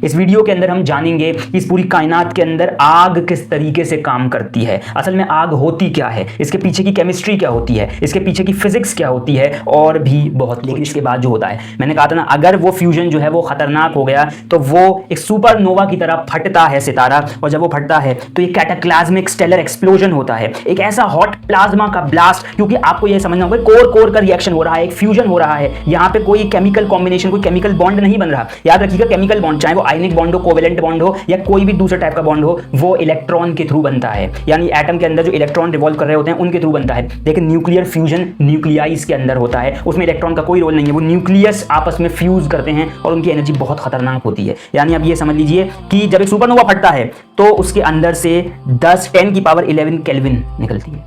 इस वीडियो के अंदर हम जानेंगे कि इस पूरी कायनात के अंदर आग किस तरीके से काम करती है, असल में आग होती क्या है, इसके पीछे की केमिस्ट्री क्या होती है, इसके पीछे की फिजिक्स क्या होती है और भी बहुत। लेकिन इसके बाद जो होता है, मैंने कहा था ना, अगर वो फ्यूजन जो है वो खतरनाक हो गया तो वो एक सुपरनोवा की तरह फटता है सितारा, और जब वो फटता है तो ये कैटाक्लाज्मिक स्टेलर एक्सप्लोजन होता है, एक ऐसा हॉट प्लाज्मा का ब्लास्ट। क्योंकि आपको ये समझना होगा, कोर कोर का रिएक्शन हो रहा है, एक फ्यूजन हो रहा है, यहां पे कोई केमिकल कॉम्बिनेशन, कोई केमिकल बॉन्ड नहीं बन रहा। याद रखिएगा, केमिकल बॉन्ड चाहे वो आयनिक बॉन्ड हो, कोवेलेंट बॉन्ड हो या कोई भी दूसरे टाइप का बॉन्ड हो, वो इलेक्ट्रॉन के थ्रू बनता है, यानी एटम के अंदर जो इलेक्ट्रॉन रिवॉल्व कर रहे होते हैं उनके थ्रू बनता है। लेकिन न्यूक्लियर फ्यूजन न्यूक्लियाइज के अंदर होता है, उसमें इलेक्ट्रॉन का कोई रोल नहीं है, वो न्यूक्लियस आपस में फ्यूज करते हैं और उनकी एनर्जी बहुत खतरनाक होती है। यानी अब ये समझ लीजिए कि जब एक सुपरनोवा फटता है तो उसके अंदर से 10 की पावर 11 केल्विन निकलती है,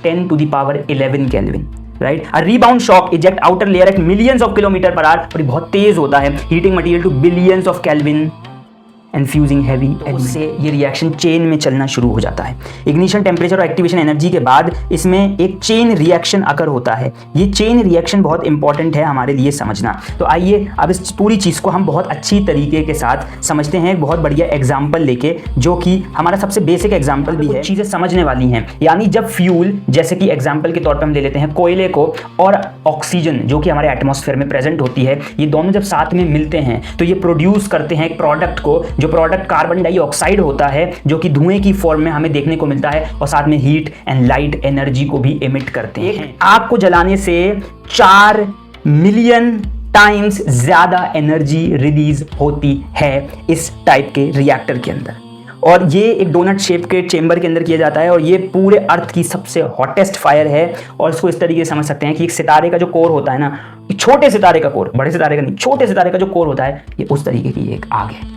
10 to the power 11 kelvin, right. A rebound shock eject outer layer at millions of kilometre per hour, और ये बहुत तेज होता है, heating material to billions of kelvin and fusing heavy, उससे ये रिएक्शन चेन में चलना शुरू हो जाता है। इग्निशन टेम्परेचर और एक्टिवेशन एनर्जी के बाद इसमें एक चेन रिएक्शन अकर होता है। ये चेन रिएक्शन बहुत इंपॉर्टेंट है हमारे लिए समझना। तो आइए अब इस पूरी चीज़ को हम बहुत अच्छी तरीके के साथ समझते हैं, एक बहुत बढ़िया एग्जाम्पल लेके, जो कि हमारा सबसे बेसिक एग्जाम्पल भी है, चीज़ें समझने वाली हैं। यानी जब फ्यूल, जैसे कि एग्जाम्पल के तौर पर हम ले लेते हैं कोयले को, और ऑक्सीजन जो कि हमारे एटमॉस्फेयर में प्रेजेंट होती है, ये दोनों जब साथ में मिलते हैं तो ये प्रोड्यूस करते हैं एक प्रोडक्ट को, जो प्रोडक्ट कार्बन डाइऑक्साइड होता है, जो कि धुएं की फॉर्म में हमें देखने को मिलता है, और साथ में हीट एंड लाइट एनर्जी को भी एमिट करते हैं। आग को जलाने से 4 मिलियन टाइम्स ज्यादा एनर्जी रिलीज होती है इस टाइप के रिएक्टर के अंदर, और ये एक डोनट शेप के चेंबर के अंदर किया जाता है, और ये पूरे अर्थ की सबसे हॉटेस्ट फायर है। और इसको इस तरीके से समझ सकते हैं कि एक सितारे का जो कोर होता है ना, छोटे सितारे का कोर, बड़े सितारे का नहीं, छोटे सितारे का जो कोर होता है, ये उस तरीके की एक आग है।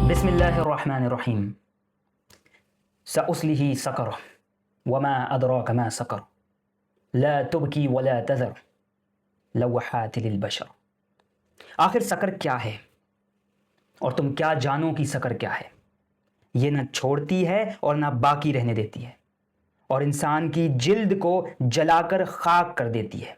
बिस्मिल्लाहिर्रहमानिर्रहीम। सउस्लिही सकर वमा अदराक मा सकर ला तुबकी वला तज़र लव्वाहात लिलबशर। आखिर सकर क्या है और तुम क्या जानो कि सकर क्या है? ये ना छोड़ती है और ना बाकी रहने देती है, और इंसान की जिल्द को जलाकर खाक कर देती है।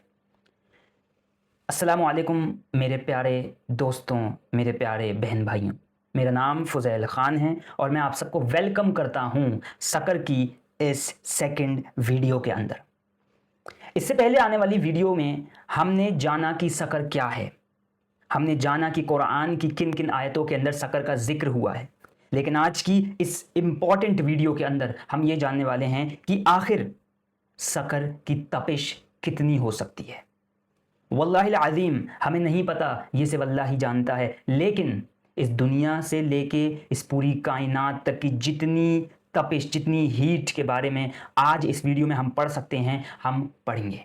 अस्सलामु अलैकुम मेरे प्यारे दोस्तों, मेरे प्यारे बहन भाइयों, मेरा नाम फुज़ैल ख़ान है और मैं आप सबको वेलकम करता हूँ सकर की इस सेकंड वीडियो के अंदर। इससे पहले आने वाली वीडियो में हमने जाना कि सकर क्या है, हमने जाना कि कुरान की किन किन आयतों के अंदर सकर का जिक्र हुआ है। लेकिन आज की इस इम्पॉर्टेंट वीडियो के अंदर हम ये जानने वाले हैं कि आखिर सकर की तपिश कितनी हो सकती है। वल्लाहिल अज़ीम हमें नहीं पता, ये सिर्फ अल्लाह ही जानता है। लेकिन इस दुनिया से लेके इस पूरी कायनात तक की जितनी तपिश, जितनी हीट के बारे में आज इस वीडियो में हम पढ़ सकते हैं, हम पढ़ेंगे।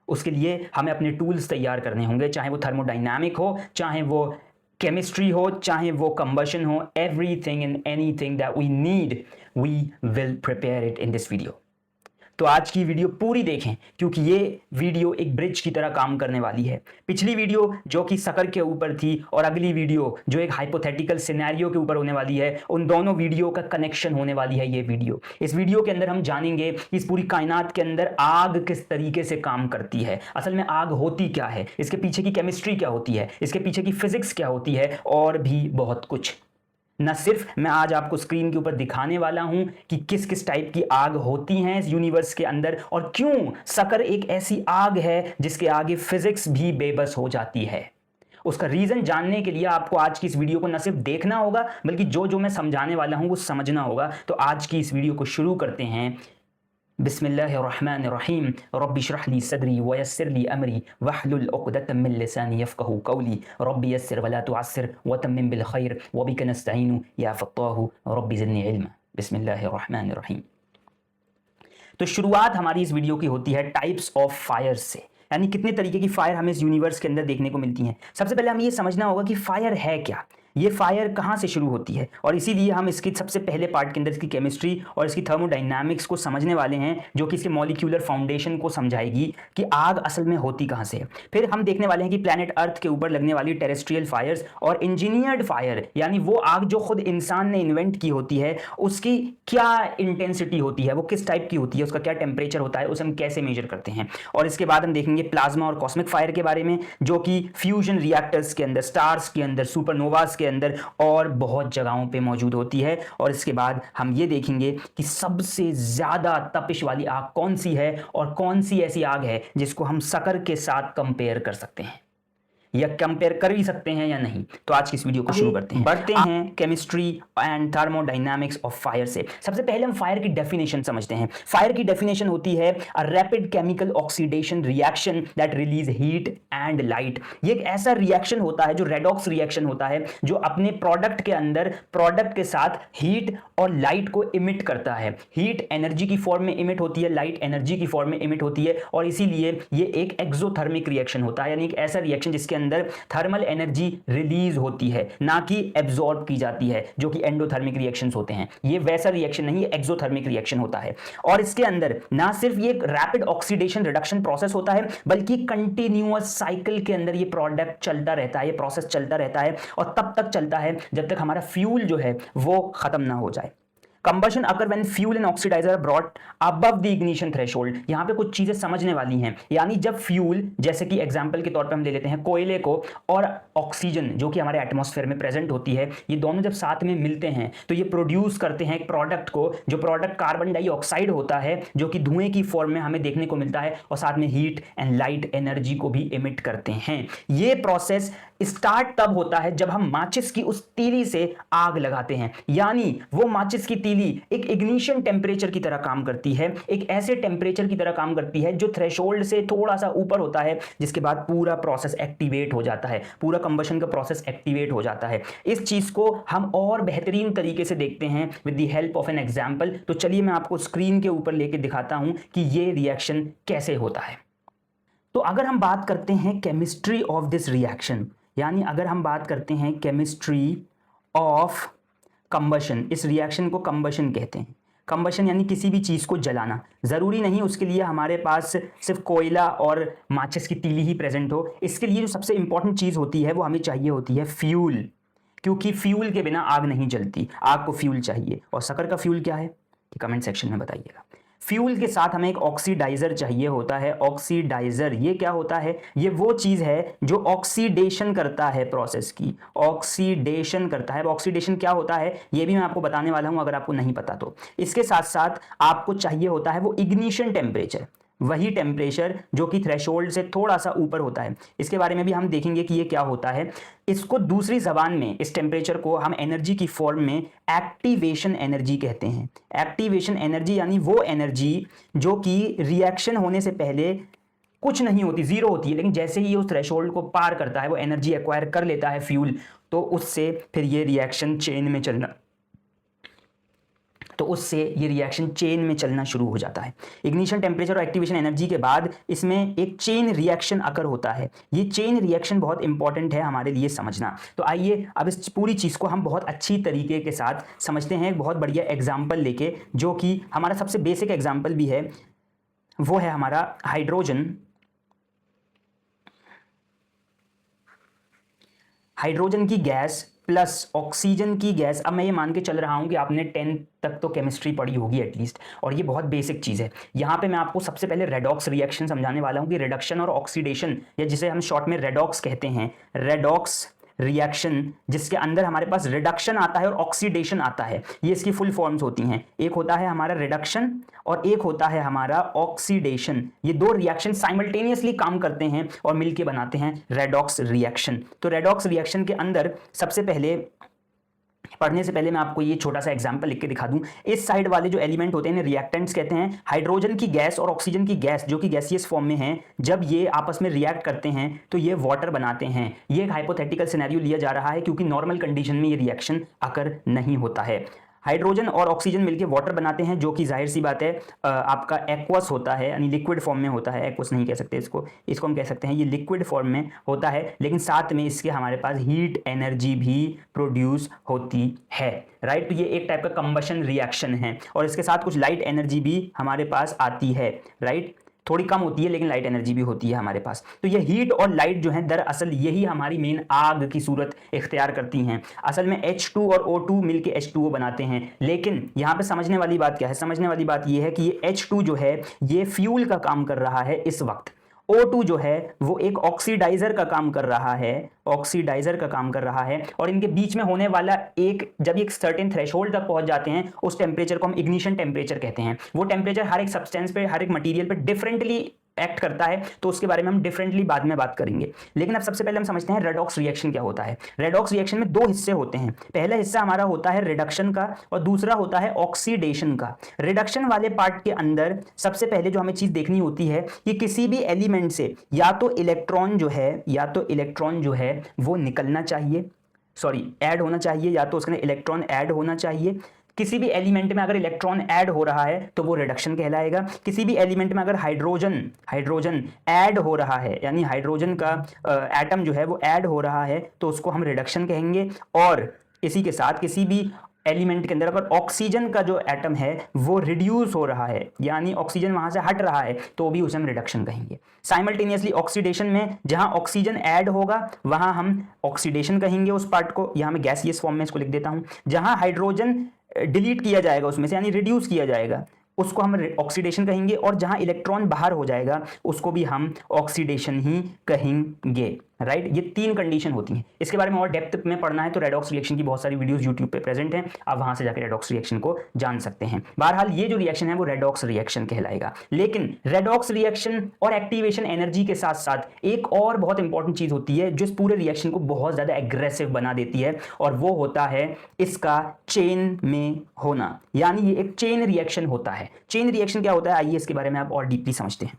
उसके लिए हमें अपने टूल्स तैयार करने होंगे, चाहे वो थर्मोडाइनामिक हो, चाहे वो केमिस्ट्री हो, चाहे वो कंबशन हो। Everything and anything that we need, we will prepare it in this video. तो आज की वीडियो पूरी देखें, क्योंकि ये वीडियो एक ब्रिज की तरह काम करने वाली है। पिछली वीडियो जो कि सकर के ऊपर थी, और अगली वीडियो जो एक हाइपोथेटिकल सिनेरियो के ऊपर होने वाली है, उन दोनों वीडियो का कनेक्शन होने वाली है ये वीडियो। इस वीडियो के अंदर हम जानेंगे इस पूरी कायनात के अंदर आग किस तरीके से काम करती है, असल में आग होती क्या है, इसके पीछे की केमिस्ट्री क्या होती है, इसके पीछे की फिजिक्स क्या होती है, और भी बहुत कुछ। न सिर्फ मैं आज आपको स्क्रीन के ऊपर दिखाने वाला हूं कि किस किस टाइप की आग होती हैं इस यूनिवर्स के अंदर, और क्यों सकर एक ऐसी आग है जिसके आगे फिजिक्स भी बेबस हो जाती है। उसका रीजन जानने के लिए आपको आज की इस वीडियो को न सिर्फ देखना होगा, बल्कि जो जो मैं समझाने वाला हूं वो समझना होगा। तो आज की इस वीडियो को शुरू करते हैं। बिस्मिल्लाहिर्रहमानिर्रहीम। रब्बि इश्रह ली सदरी व यस्सिर ली अमरी वहलुल उक़दतम मिन लिसानी यफ़क़हू क़ौली रब्बि यस्सिर वला तुअस्सिर व तम्मिम बिल खैर व बिका नस्तईनु या फ़त्ताहु रब्बि ज़िदनी इल्मा। बिस्मिल्लाहिर्रहमानिर्रहीम। तो शुरुआत हमारी इस वीडियो की होती है टाइप्स ऑफ फायर से, यानी कितने तरीके की फायर हमें इस यूनिवर्स के अंदर देखने को मिलती हैं। सबसे पहले हमें ये समझना होगा कि फायर है क्या। ये फायर कहाँ से शुरू होती है, और इसीलिए हम इसके सबसे पहले पार्ट के अंदर इसकी केमिस्ट्री और इसकी थर्मोडायनामिक्स को समझने वाले हैं, जो कि इसके मॉलिक्यूलर फाउंडेशन को समझाएगी कि आग असल में होती कहाँ से है। फिर हम देखने वाले हैं कि प्लैनेट अर्थ के ऊपर लगने वाली टेरेस्ट्रियल फायर्स और इंजीनियर्ड फायर, यानी वो आग जो खुद इंसान ने इन्वेंट की होती है, उसकी क्या इंटेंसिटी होती है, वो किस टाइप की होती है, उसका क्या टेम्परेचर होता है, उसे हम कैसे मेजर करते हैं। और इसके बाद हम देखेंगे प्लाज्मा और कॉस्मिक फायर के बारे में, जो कि फ्यूजन रिएक्टर्स के अंदर, स्टार्स के अंदर, सुपरनोवास के अंदर और बहुत जगहों पे मौजूद होती है। और इसके बाद हम ये देखेंगे कि सबसे ज्यादा तपिश वाली आग कौन सी है और कौन सी ऐसी आग है जिसको हम शक्कर के साथ कंपेयर कर सकते हैं, या कंपेयर कर भी सकते हैं या नहीं। तो आज की इस वीडियो को शुरू करते हैं। बढ़ते हैं chemistry and thermodynamics of fire से। सबसे पहले हम फायर की डेफिनेशन समझते हैं। फायर की डेफिनेशन होती है a rapid chemical oxidation reaction that release heat and light. ये एक ऐसा रिएक्शन होता है जो रेडॉक्स रिएक्शन होता है, जो अपने प्रोडक्ट के अंदर प्रोडक्ट के साथ हीट और लाइट को इमिट करता है। हीट एनर्जी की फॉर्म में इमिट होती है, लाइट एनर्जी की फॉर्म में इमिट होती है, और इसीलिए ये एक एक्सोथर्मिक रिएक्शन होता है, यानी एक ऐसा रिएक्शन जिसके अंदर थर्मल एनर्जी रिलीज होती है, ना कि एब्जॉर्ब की जाती है, जो कि एंडोथर्मिक रिएक्शंस होते हैं। ये वैसा रिएक्शन नहीं है, एक्सोथर्मिक रिएक्शन होता है। और इसके अंदर ना सिर्फ ये एक रैपिड ऑक्सीडेशन रिडक्शन प्रोसेस होता है, बल्कि कंटिन्यूअस साइकिल के अंदर ये प्रोडक्ट चलता रहता है, ये प्रोसेस चलता रहता है, और तब तक चलता है जब तक हमारा फ्यूल जो है वो खत्म ना हो जाए। Combustion occur when fuel and oxidizer brought above the ignition threshold. यहां पे कुछ चीजें समझने वाली हैं, यानी जब फ्यूल, जैसे कि एग्जांपल के तौर पे हम ले लेते हैं कोयले को, और ऑक्सीजन जो कि हमारे एटमॉस्फेयर में प्रेजेंट होती है, ये दोनों जब साथ में मिलते हैं तो ये प्रोड्यूस करते हैं एक प्रोडक्ट को, जो प्रोडक्ट कार्बन डाइऑक्साइड होता है, जो कि धुएं की फॉर्म में हमें देखने को मिलता है, और साथ में हीट एंड लाइट एनर्जी को भी इमिट करते हैं। ये प्रोसेस स्टार्ट तब होता है जब हम माचिस की उस तीली से आग लगाते हैं, यानी वो माचिस की एक इग्निशन टेम्परेचर की तरह काम करती है, एक ऐसे टेम्परेचर की तरह काम करती है जो थ्रेशोल्ड से थोड़ा सा ऊपर होता है, जिसके बाद पूरा प्रोसेस एक्टिवेट हो जाता है, पूरा कंबशन का प्रोसेस एक्टिवेट हो जाता है। इस चीज को हम और बेहतरीन तरीके से देखते हैं with the help of an example. तो चलिए मैं आपको स्क्रीन के ऊपर लेके दिखाता हूं कि ये रिएक्शन कैसे होता है। तो अगर हम बात करते हैं केमिस्ट्री ऑफ दिस रिएक्शन, यानी अगर हम बात करते हैं केमिस्ट्री ऑफ कंबशन, इस रिएक्शन को कंबशन कहते हैं। कंबशन यानी किसी भी चीज़ को जलाना। ज़रूरी नहीं उसके लिए हमारे पास सिर्फ कोयला और माचिस की तीली ही प्रेजेंट हो। इसके लिए जो सबसे इंपॉर्टेंट चीज़ होती है वो हमें चाहिए होती है फ्यूल, क्योंकि फ्यूल के बिना आग नहीं जलती, आग को फ्यूल चाहिए। और शक्कर का फ्यूल क्या है, ये कमेंट सेक्शन में बताइएगा। फ्यूल के साथ हमें एक ऑक्सीडाइजर चाहिए होता है। ऑक्सीडाइजर ये क्या होता है, ये वो चीज है जो ऑक्सीडेशन करता है, प्रोसेस की ऑक्सीडेशन करता है। ऑक्सीडेशन क्या होता है ये भी मैं आपको बताने वाला हूं, अगर आपको नहीं पता तो। इसके साथ साथ आपको चाहिए होता है वो इग्निशन टेम्परेचर, वही टेम्परेचर जो कि थ्रेशोल्ड से थोड़ा सा ऊपर होता है। इसके बारे में भी हम देखेंगे कि ये क्या होता है। इसको दूसरी जबान में, इस टेम्परेचर को हम एनर्जी की फॉर्म में एक्टिवेशन एनर्जी कहते हैं। एक्टिवेशन एनर्जी यानी वो एनर्जी जो कि रिएक्शन होने से पहले कुछ नहीं होती, जीरो होती है, लेकिन जैसे ही उस थ्रेशोल्ड को पार करता है, वो एनर्जी एक्वायर कर लेता है फ्यूल, तो उससे फिर ये रिएक्शन चेन में चलना, तो उससे ये रिएक्शन चेन में चलना शुरू हो जाता है। इग्निशन टेम्परेचर और एक्टिवेशन एनर्जी के बाद इसमें एक चेन रिएक्शन अकर होता है। ये चेन रिएक्शन बहुत इंपॉर्टेंट है हमारे लिए समझना। तो आइए अब इस पूरी चीज़ को हम बहुत अच्छी तरीके के साथ समझते हैं, एक बहुत बढ़िया एग्जाम्पल लेके, जो कि हमारा सबसे बेसिक एग्जाम्पल भी है, वो है हमारा हाइड्रोजन की गैस प्लस ऑक्सीजन की गैस। अब मैं ये मान के चल रहा हूं कि आपने 10 तक तो केमिस्ट्री पढ़ी होगी एटलीस्ट, और ये बहुत बेसिक चीज़ है। यहाँ पे मैं आपको सबसे पहले रेडॉक्स रिएक्शन समझाने वाला हूँ कि रिडक्शन और ऑक्सीडेशन, या जिसे हम शॉर्ट में रेडॉक्स कहते हैं, रेडॉक्स रिएक्शन, जिसके अंदर हमारे पास रिडक्शन आता है और ऑक्सीडेशन आता है। ये इसकी फुल फॉर्म्स होती हैं। एक होता है हमारा रिडक्शन और एक होता है हमारा ऑक्सीडेशन। ये दो रिएक्शन साइमल्टेनियसली काम करते हैं और मिलके बनाते हैं रेडॉक्स रिएक्शन। तो रेडॉक्स रिएक्शन के अंदर सबसे पहले, पढ़ने से पहले मैं आपको ये छोटा सा एग्जांपल लिख के दिखा दूं। इस साइड वाले जो एलिमेंट होते हैं रिएक्टेंट्स कहते हैं। हाइड्रोजन की गैस और ऑक्सीजन की गैस जो कि गैसियस फॉर्म में है, जब ये आपस में रिएक्ट करते हैं तो ये वाटर बनाते हैं। ये एक हाइपोथेटिकल सिनेरियो लिया जा रहा है, क्योंकि नॉर्मल कंडीशन में ये रिएक्शन अकर नहीं होता है। हाइड्रोजन और ऑक्सीजन मिलकर वाटर बनाते हैं, जो कि जाहिर सी बात है आपका एक्वस होता है, यानी लिक्विड फॉर्म में होता है। एक्वस नहीं कह सकते इसको हम कह सकते हैं ये लिक्विड फॉर्म में होता है, लेकिन साथ में इसके हमारे पास हीट एनर्जी भी प्रोड्यूस होती है, राइट। तो ये एक टाइप का कंबशन रिएक्शन है, और इसके साथ कुछ लाइट एनर्जी भी हमारे पास आती है, राइट। थोड़ी कम होती है लेकिन लाइट एनर्जी भी होती है हमारे पास। तो ये हीट और लाइट जो है दरअसल यही हमारी मेन आग की सूरत इख्तियार करती हैं। असल में H2 और O2 मिलके H2O बनाते हैं, लेकिन यहां पे समझने वाली बात क्या है? समझने वाली बात ये है कि ये H2 जो है ये फ्यूल का काम कर रहा है इस वक्त। O2 जो है वो एक ऑक्सीडाइजर का काम कर रहा है, ऑक्सीडाइजर का काम कर रहा है, और इनके बीच में होने वाला जब एक सर्टेन थ्रेशोल्ड तक पहुंच जाते हैं, उस टेम्परेचर को हम इग्निशन टेम्परेचर कहते हैं। वो टेम्परेचर हर एक सब्सटेंस पे, हर एक मटेरियल पे डिफरेंटली एक्ट करता है, तो उसके बारे में हम डिफरेंटली बाद में बात करेंगे। लेकिन अब सबसे पहले हम समझते हैं रेडॉक्स रिएक्शन क्या होता है। रेडॉक्स रिएक्शन में दो हिस्से होते हैं। पहला हिस्सा हमारा होता है रिडक्शन का, और दूसरा होता है ऑक्सीडेशन का। रिडक्शन वाले पार्ट के अंदर सबसे पहले जो हमें चीज देखनी होती है कि किसी भी एलिमेंट से या तो इलेक्ट्रॉन जो है वो निकलना चाहिए, ऐड होना चाहिए, या तो उसके इलेक्ट्रॉन ऐड होना चाहिए। किसी भी एलिमेंट में अगर इलेक्ट्रॉन ऐड हो रहा है तो वो रिडक्शन कहलाएगा। किसी भी एलिमेंट में अगर हाइड्रोजन ऐड हो रहा है, यानी हाइड्रोजन का एटम जो है वो ऐड हो रहा है, तो उसको हम रिडक्शन कहेंगे। और इसी के साथ किसी भी एलिमेंट के अंदर अगर ऑक्सीजन का जो एटम है वो रिड्यूस हो रहा है, यानी ऑक्सीजन वहां से हट रहा है, तो भी उसे हम रिडक्शन कहेंगे। साइमल्टेनियसली ऑक्सीडेशन में जहां ऑक्सीजन ऐड होगा वहां हम ऑक्सीडेशन कहेंगे उस पार्ट को। यहां मैं गैसियस फॉर्म में इसको लिख देता हूं। जहां हाइड्रोजन डिलीट किया जाएगा उसमें से, यानी रिड्यूस किया जाएगा, उसको हम ऑक्सीडेशन कहेंगे। और जहां इलेक्ट्रॉन बाहर हो जाएगा उसको भी हम ऑक्सीडेशन ही कहेंगे, राइट। ये तीन कंडीशन होती हैं। इसके बारे में और डेप्थ में पढ़ना है तो रेडॉक्स रिएक्शन की बहुत सारी वीडियोस यूट्यूब पे प्रेजेंट हैं, आप वहां से जाकर रेडॉक्स रिएक्शन को जान सकते हैं। बहरहाल ये जो रिएक्शन है वो रेडॉक्स रिएक्शन कहलाएगा। लेकिन रेडॉक्स रिएक्शन और एक्टिवेशन एनर्जी के साथ साथ एक और बहुत इंपॉर्टेंट चीज होती है जो इस पूरे रिएक्शन को बहुत ज्यादा एग्रेसिव बना देती है, और वो होता है इसका चेन में होना, यानी ये एक चेन रिएक्शन होता है। चेन रिएक्शन क्या होता है, आइए इसके बारे में आप और डीपली समझते हैं।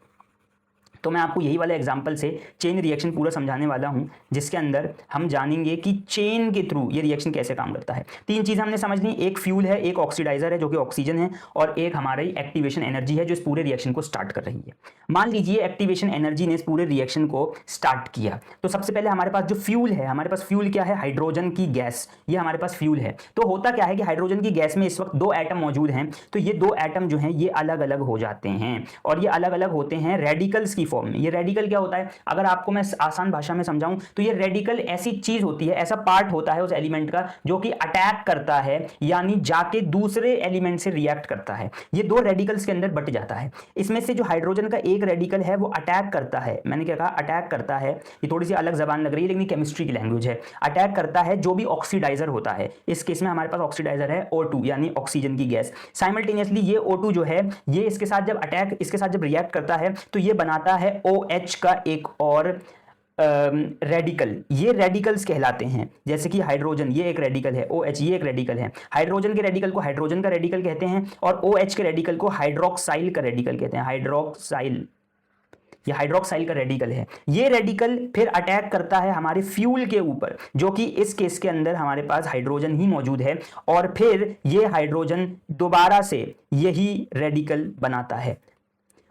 तो मैं आपको यही वाला एग्जांपल से चेन रिएक्शन पूरा समझाने वाला हूं, जिसके अंदर हम जानेंगे कि चेन के थ्रू ये रिएक्शन कैसे काम करता है। तीन चीज़ हमने समझनी, एक फ्यूल है, एक ऑक्सीडाइजर है जो कि ऑक्सीजन है, और एक हमारी एक्टिवेशन एनर्जी है जो इस पूरे रिएक्शन को स्टार्ट कर रही है। मान लीजिए एक्टिवेशन एनर्जी ने इस पूरे रिएक्शन को स्टार्ट किया, तो सबसे पहले हमारे पास जो फ्यूल है, हमारे पास फ्यूल क्या है, हाइड्रोजन की गैस, ये हमारे पास फ्यूल है। तो होता क्या है कि हाइड्रोजन की गैस में इस वक्त दो एटम मौजूद हैं, तो ये दो एटम जो हैं ये अलग अलग हो जाते हैं, और ये अलग अलग होते हैं रेडिकल्स की फॉर्म में। ये रेडिकल क्या होता है, अगर आपको मैं आसान भाषा में समझाऊं तो ये रेडिकल ऐसी चीज होती है, ऐसा पार्ट होता है उस एलिमेंट का जो कि अटैक करता है, यानी जाके दूसरे एलिमेंट से रिएक्ट करता है। ये दो रेडिकल्स के अंदर बट जाता है। इसमें से जो हाइड्रोजन का एक रेडिकल है वो अटैक करता है, मैंने क्या कहा, अटैक करता है। ये थोड़ी सी अलग जबान लग रही है लेकिन केमिस्ट्री की लैंग्वेज है। अटैक करता है जो भी ऑक्सीडाइजर होता है। इस केस में हमारे पास ऑक्सीडाइजर है O2, यानी ऑक्सीजन की गैस। साइमल्टेनियसली ये O2 जो है ये इसके साथ जब रिएक्ट करता है तो ये बनाता है OH का एक और रेडिकल। ये रेडिकल्स कहलाते हैं, जैसे कि हाइड्रोजन ये एक रेडिकल है, OH ये एक रेडिकल है। हाइड्रोजन के रेडिकल को हाइड्रोजन का रेडिकल कहते हैं, और OH के रेडिकल को हाइड्रोक्साइल का रेडिकल कहते हैं। हाइड्रोक्साइल, ये हाइड्रोक्साइल का रेडिकल है। ये रेडिकल फिर अटैक करता है हमारे फ्यूल के ऊपर, जो कि इस केस के अंदर हमारे पास हाइड्रोजन ही मौजूद है, और फिर ये हाइड्रोजन दोबारा से यही रेडिकल बनाता है,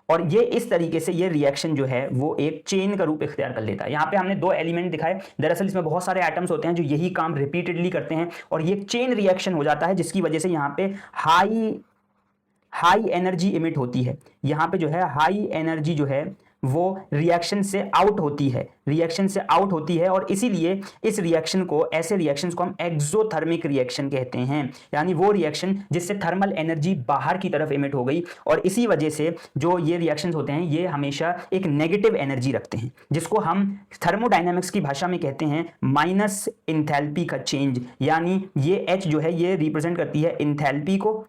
और ये इस तरीके से ये रिएक्शन जो है वो एक चेन का रूप इख्तियार कर लेता है। यहाँ पे हमने दो एलिमेंट दिखाए, दरअसल इसमें बहुत सारे एटम्स होते हैं जो यही काम रिपीटेडली करते हैं, और ये चेन रिएक्शन हो जाता है, जिसकी वजह से यहाँ पे हाई एनर्जी इमिट होती है। यहाँ पे जो है हाई एनर्जी जो है वो रिएक्शन से आउट होती है, और इसीलिए इस रिएक्शन को, ऐसे रिएक्शंस को हम एक्सोथर्मिक रिएक्शन कहते हैं, यानी वो रिएक्शन जिससे थर्मल एनर्जी बाहर की तरफ इमिट हो गई। और इसी वजह से जो ये रिएक्शंस होते हैं ये हमेशा एक नेगेटिव एनर्जी रखते हैं, जिसको हम थर्मोडायनेमिक्स की भाषा में कहते हैं माइनस इंथैल्पी का चेंज। यानी ये H जो है ये रिप्रेजेंट करती है इंथैल्पी को,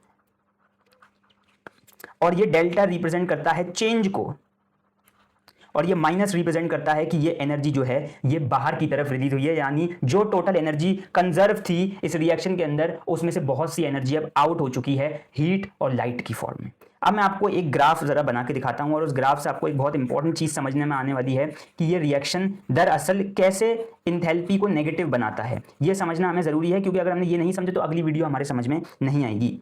और ये डेल्टा रिप्रेजेंट करता है चेंज को, और ये माइनस रिप्रेजेंट करता है कि ये एनर्जी जो है ये बाहर की तरफ रिलीज हुई है, यानी जो टोटल एनर्जी कंजर्व थी इस रिएक्शन के अंदर उसमें से बहुत सी एनर्जी अब आउट हो चुकी है हीट और लाइट की फॉर्म में। अब मैं आपको एक ग्राफ जरा बना के दिखाता हूं और उस ग्राफ से आपको एक बहुत इंपॉर्टेंट चीज समझने में आने वाली है कि ये रिएक्शन दरअसल कैसे इंथैल्पी को नेगेटिव बनाता है। ये समझना हमें जरूरी है, क्योंकि अगर हमने ये नहीं समझे तो अगली वीडियो हमारे समझ में नहीं आएगी।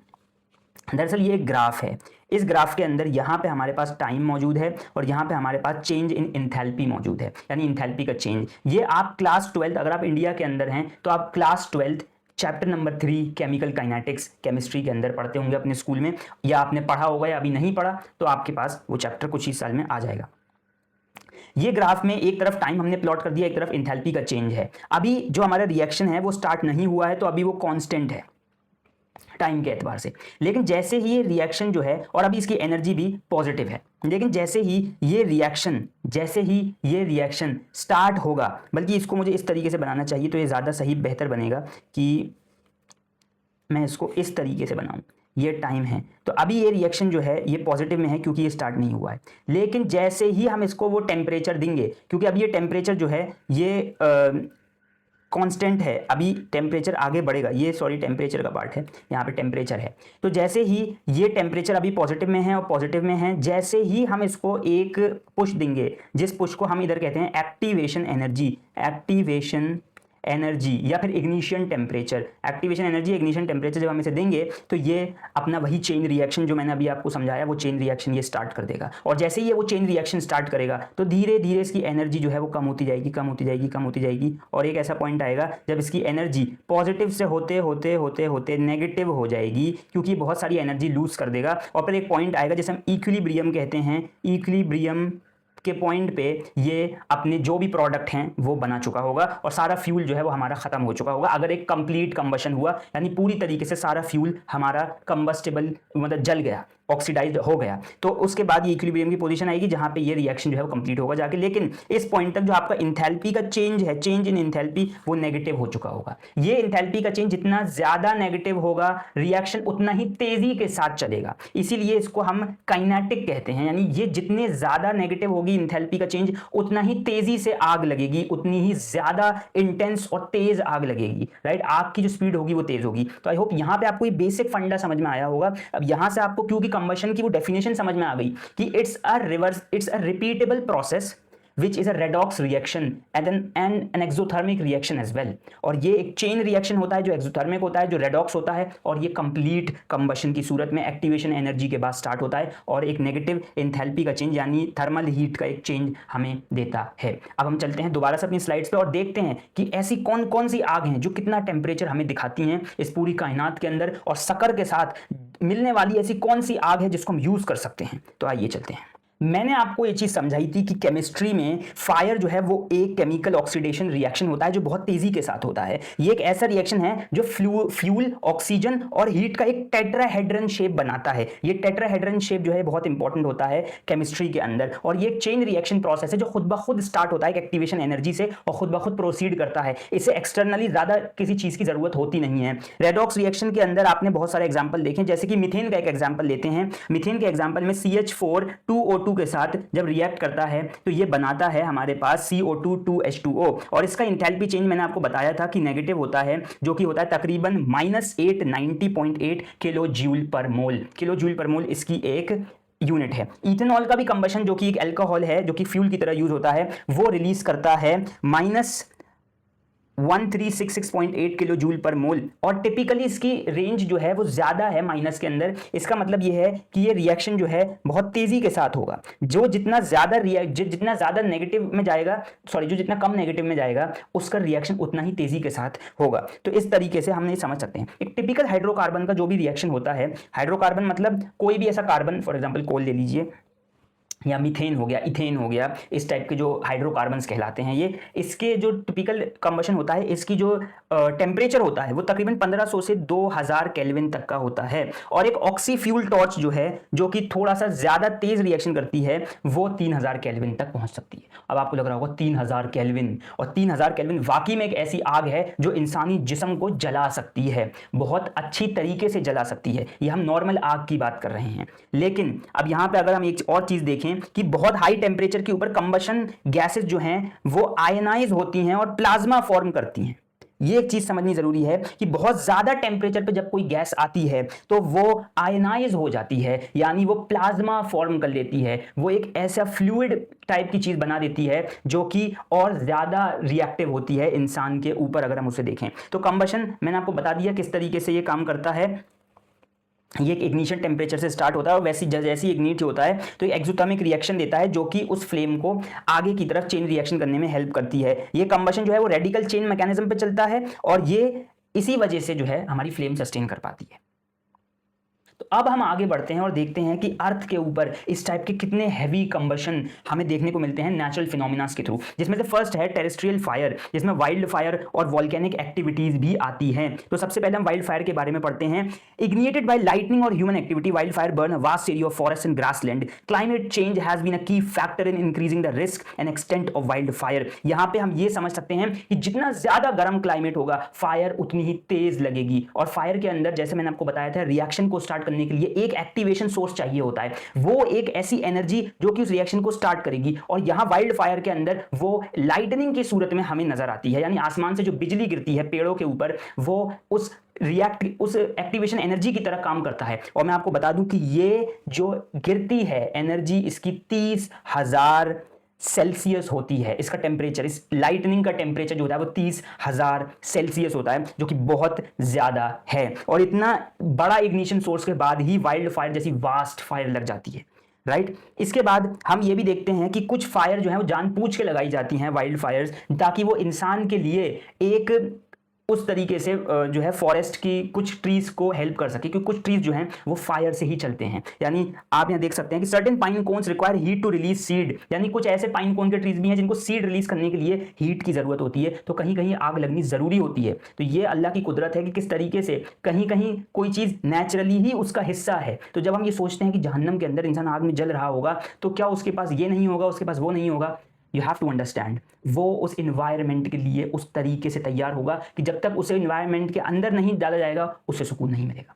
दरअसल ये एक ग्राफ है। इस ग्राफ के अंदर यहाँ पे हमारे पास टाइम मौजूद है और यहाँ पे हमारे पास चेंज इन इंथैल्पी मौजूद है, यानी इंथैल्पी का चेंज। ये आप क्लास 12, अगर आप इंडिया के अंदर हैं तो आप class 12 chapter number 3 chemical kinetics chemistry के अंदर पढ़ते होंगे अपने स्कूल में, या आपने पढ़ा होगा या अभी नहीं पढ़ा तो आपके पास वो चैप्टर कुछ ही साल में आ जाएगा। ये ग्राफ में एक तरफ टाइम हमने प्लॉट कर दिया, एक तरफ इंथैल्पी का चेंज है। अभी जो हमारा रिएक्शन है वो स्टार्ट नहीं हुआ है, तो अभी वो कांस्टेंट है टाइम के एतबार से। लेकिन जैसे ही ये रिएक्शन जो है, और अभी इसकी एनर्जी भी पॉजिटिव है, लेकिन जैसे ही ये रिएक्शन स्टार्ट होगा, बल्कि इसको मुझे इस तरीके से बनाना चाहिए तो ये ज़्यादा सही बेहतर बनेगा कि मैं इसको इस तरीके से बनाऊं। ये टाइम है, तो अभी ये रिएक्शन जो है ये पॉजिटिव में है क्योंकि ये स्टार्ट नहीं हुआ है। लेकिन जैसे ही हम इसको वो टेम्परेचर देंगे, क्योंकि अभी ये टेम्परेचर जो है ये कांस्टेंट है, अभी टेम्परेचर आगे बढ़ेगा। ये सॉरी टेम्परेचर का पार्ट है, यहाँ पे टेम्परेचर है। तो जैसे ही ये टेम्परेचर अभी पॉजिटिव में है और पॉजिटिव में है, जैसे ही हम इसको एक पुश देंगे, जिस पुश को हम इधर कहते हैं एक्टिवेशन एनर्जी या फिर ignition temperature, activation energy ignition temperature जब हम इसे देंगे तो ये अपना वही चेन रिएक्शन जो मैंने अभी आपको समझाया, वो चेन रिएक्शन ये स्टार्ट कर देगा। और जैसे ही ये वो चेन रिएक्शन स्टार्ट करेगा तो धीरे धीरे इसकी एनर्जी जो है वो कम होती जाएगी, और एक ऐसा पॉइंट आएगा जब इसकी एनर्जी पॉजिटिव से होते नेगेटिव हो जाएगी, क्योंकि बहुत सारी एनर्जी लूज कर देगा। और फिर एक पॉइंट आएगा जिसे हम इक्विलिब्रियम कहते हैं। इक्विलिब्रियम के पॉइंट पे ये अपने जो भी प्रोडक्ट हैं वो बना चुका होगा और सारा फ्यूल जो है वो हमारा खत्म हो चुका होगा। अगर एक कंप्लीट कंबशन हुआ, यानी पूरी तरीके से सारा फ्यूल हमारा कंबस्टेबल मतलब जल गया, ऑक्सीडाइज्ड हो गया, तो उसके बाद ये इक्विलिब्रियम की पोजीशन आएगी जहां पे ये रिएक्शन जो है वो कंप्लीट होगा जाके। लेकिन इस पॉइंट तक जो आपका इंथैल्पी का चेंज है, चेंज इन इंथैल्पी, वो नेगेटिव हो चुका होगा। ये इंथैल्पी का चेंज जितना ज्यादा नेगेटिव होगा, रिएक्शन उतना ही तेजी के साथ चलेगा। इसीलिए इसको हम काइनेटिक कहते हैं, यानी ये जितने ज्यादा नेगेटिव होगी इंथैल्पी का चेंज, उतना ही तेजी से आग लगेगी, उतनी ही ज्यादा इंटेंस और तेज आग लगेगी, राइट। आग की जो स्पीड होगी वो तेज होगी। तो आई होप यहां पे आपको ये बेसिक फंडा समझ में आया होगा। अब यहां से आपको क्योंकि कंबशन की वो डेफिनेशन समझ में आ गई कि it's a repeatable process which is a redox reaction and an exothermic reaction as well। और ये एक चेन रिएक्शन होता है जो एक्सोथर्मिक होता है, जो रेडॉक्स होता है, और ये कंप्लीट कंबशन की सूरत में एक्टिवेशन एनर्जी के बाद स्टार्ट होता है और एक नेगेटिव एंथैल्पी का चेंज यानी थर्मल हीट का एक चेंज हमें देता है। अब हम चलते हैं दोबारा से अपनी स्लाइड्स पे और देखते हैं कि ऐसी कौन कौन सी आग हैं जो कितना टेम्परेचर हमें दिखाती हैं इस पूरी कायनात के अंदर, और शक्कर के साथ मिलने वाली ऐसी कौन सी आग है जिसको हम यूज कर सकते हैं। तो आइए चलते हैं। मैंने आपको ये चीज समझाई थी कि केमिस्ट्री में फायर जो है वो एक केमिकल ऑक्सीडेशन रिएक्शन होता है जो बहुत तेजी के साथ होता है। ये एक ऐसा रिएक्शन है जो फ्यूल, ऑक्सीजन और हीट का एक टेट्राहेड्रन शेप बनाता है। ये टेट्राहेड्रन शेप जो है बहुत इंपॉर्टेंट होता है केमिस्ट्री के अंदर, और ये एक चेन रिएक्शन प्रोसेस है जो खुद ब खुद स्टार्ट होता है एक्टिवेशन एनर्जी से और खुद ब खुद प्रोसीड करता है। इसे एक्सटर्नली ज्यादा किसी चीज की जरूरत होती नहीं है। रेडॉक्स रिएक्शन के अंदर आपने बहुत सारे एग्जाम्पल देखे, जैसे कि मीथेन का एक एग्जाम्पल लेते हैं। मीथेन के एग्जाम्पल में CH4 के साथ जब रिएक्ट करता है तो ये बनाता है हमारे पास CO2 2H2O, और इसका इंथैल्पी चेंज मैंने आपको बताया था कि नेगेटिव होता है, जो कि होता है तकरीबन -890.8 किलो जूल पर मोल इसकी एक यूनिट है। इथेनॉल का भी कंबशन, जो कि एक अल्कोहल है जो कि फ्यूल की तरह यूज होता है, वो रिलीज करता है -1366.8 किलो जूल पर मोल, और टिपिकली इसकी रेंज जो है वो ज्यादा है माइनस के अंदर। इसका मतलब ये है कि ये रिएक्शन जो है बहुत तेजी के साथ होगा। जो जितना ज्यादा नेगेटिव में जाएगा, जो जितना कम नेगेटिव में जाएगा, उसका रिएक्शन उतना ही तेजी के साथ होगा। तो इस तरीके से हम ये समझ सकते हैं। एक टिपिकल हाइड्रोकार्बन का जो भी रिएक्शन होता है, हाइड्रोकार्बन मतलब कोई भी ऐसा कार्बन, फॉर एग्जाम्पल कोल ले लीजिए, या मीथेन हो गया, इथेन हो गया, इस टाइप के जो हाइड्रोकार्बन्स कहलाते हैं, ये इसके जो टिपिकल कंबशन होता है, इसकी जो टेम्परेचर होता है वो तकरीबन 1500 से 2000 केल्विन तक का होता है। और एक ऑक्सी फ्यूल टॉर्च जो है, जो कि थोड़ा सा ज्यादा तेज रिएक्शन करती है, वो 3000 केल्विन तक पहुंच सकती है। अब आपको लग रहा होगा 3000 केल्विन, और 3000 केल्विन वाकई में एक ऐसी आग है जो इंसानी जिस्म को जला सकती है, बहुत अच्छी तरीके से जला सकती है। ये हम नॉर्मल आग की बात कर रहे हैं। लेकिन अब यहां पर अगर हम एक और चीज देखें कि बहुत हाई टेम्परेचर के ऊपर कंबशन गैसेस जो हैं वो आयनाइज होती हैं और प्लाज्मा फॉर्म करती हैं। ये एक चीज समझनी जरूरी है कि बहुत ज्यादा टेम्परेचर पे जब कोई गैस आती है तो वो आयनाइज हो जाती है, यानी वो प्लाज्मा फॉर्म कर लेती है, वो एक ऐसा फ्लूइड टाइप की चीज बना देती है जो कि और ज्यादा रिएक्टिव होती है इंसान के ऊपर अगर हम उसे देखें। तो कंबशन मैंने आपको बता दिया किस तरीके से ये काम करता है। ये एक इग्निशन टेम्परेचर से स्टार्ट होता है और वैसे जैसे ही इग्निट होता है तो एक एक्सोथर्मिक रिएक्शन देता है जो कि उस फ्लेम को आगे की तरफ चेन रिएक्शन करने में हेल्प करती है। ये कंबशन जो है वो रेडिकल चेन मैकेनिज्म पे चलता है और ये इसी वजह से जो है हमारी फ्लेम सस्टेन कर पाती है। तो अब हम आगे बढ़ते हैं और देखते हैं कि अर्थ के ऊपर इस टाइप के कितने हैवी कंबशन हमें देखने को मिलते हैं नेचुरल फिनोमिनास के थ्रू, जिसमें से फर्स्ट है टेरेस्ट्रियल फायर, जिसमें वाइल्ड फायर और वॉल्केनिक एक्टिविटीज भी आती हैं। तो सबसे पहले हम वाइल्ड फायर के बारे में पढ़ते हैं। इग्निटेड बाय लाइटनिंग और human activity, wildfire burn a vast area of forest and grassland. Climate change has been a key factor in increasing the risk and extent of wildfire. यहां पे हम ये समझ सकते हैं कि जितना ज्यादा गर्म क्लाइमेट होगा फायर उतनी ही तेज लगेगी, और फायर के अंदर जैसे मैंने आपको बताया था रिएक्शन को स्टार्ट करने के लिए एक एक्टिवेशन सोर्स चाहिए होता है, वो एक ऐसी एनर्जी जो कि उस रिएक्शन को स्टार्ट करेगी, और यहां वाइल्ड फायर के अंदर वो लाइटनिंग की सूरत में हमें नजर आती है, यानी आसमान से जो बिजली गिरती है पेड़ों के ऊपर वो उस एक्टिवेशन एनर्जी की तरह काम करता है। और मैं आपको बता दूं कि ये जो गिरती है एनर्जी इसकी 30,000 सेल्सियस होती है। इसका टेम्परेचर, इस लाइटनिंग का टेम्परेचर जो होता है वो 30,000 सेल्सियस होता है, जो कि बहुत ज्यादा है। और इतना बड़ा इग्निशन सोर्स के बाद ही वाइल्ड फायर जैसी वास्ट फायर लग जाती है, राइट। इसके बाद हम ये भी देखते हैं कि कुछ फायर जो है वो जानबूझ के लगाई जाती हैं वाइल्ड फायर्स, ताकि वो इंसान के लिए एक उस तरीके से जो है फॉरेस्ट की कुछ ट्रीज को हेल्प कर सके, क्योंकि कुछ ट्रीज जो हैं वो फायर से ही चलते हैं। यानी आप यहां देख सकते हैं कि certain pine cones require heat to release seed, यानी कुछ ऐसे पाइन कोन के ट्रीज भी हैं जिनको सीड रिलीज करने के लिए हीट की जरूरत होती है, तो कहीं कहीं आग लगनी जरूरी होती है। तो ये अल्लाह की कुदरत है कि किस तरीके से कहीं कहीं कोई चीज नेचुरली ही उसका हिस्सा है। तो जब हम ये सोचते हैं कि जहन्नम के अंदर इंसान आग में जल रहा होगा तो क्या उसके पास ये नहीं होगा, उसके पास वो नहीं होगा। यू हैव टू अंडरस्टैंड, वो उस इन्वायरमेंट के लिए उस तरीके से तैयार होगा कि जब तक उसे इन्वायरमेंट के अंदर नहीं डाला जाएगा उसे सुकून नहीं मिलेगा।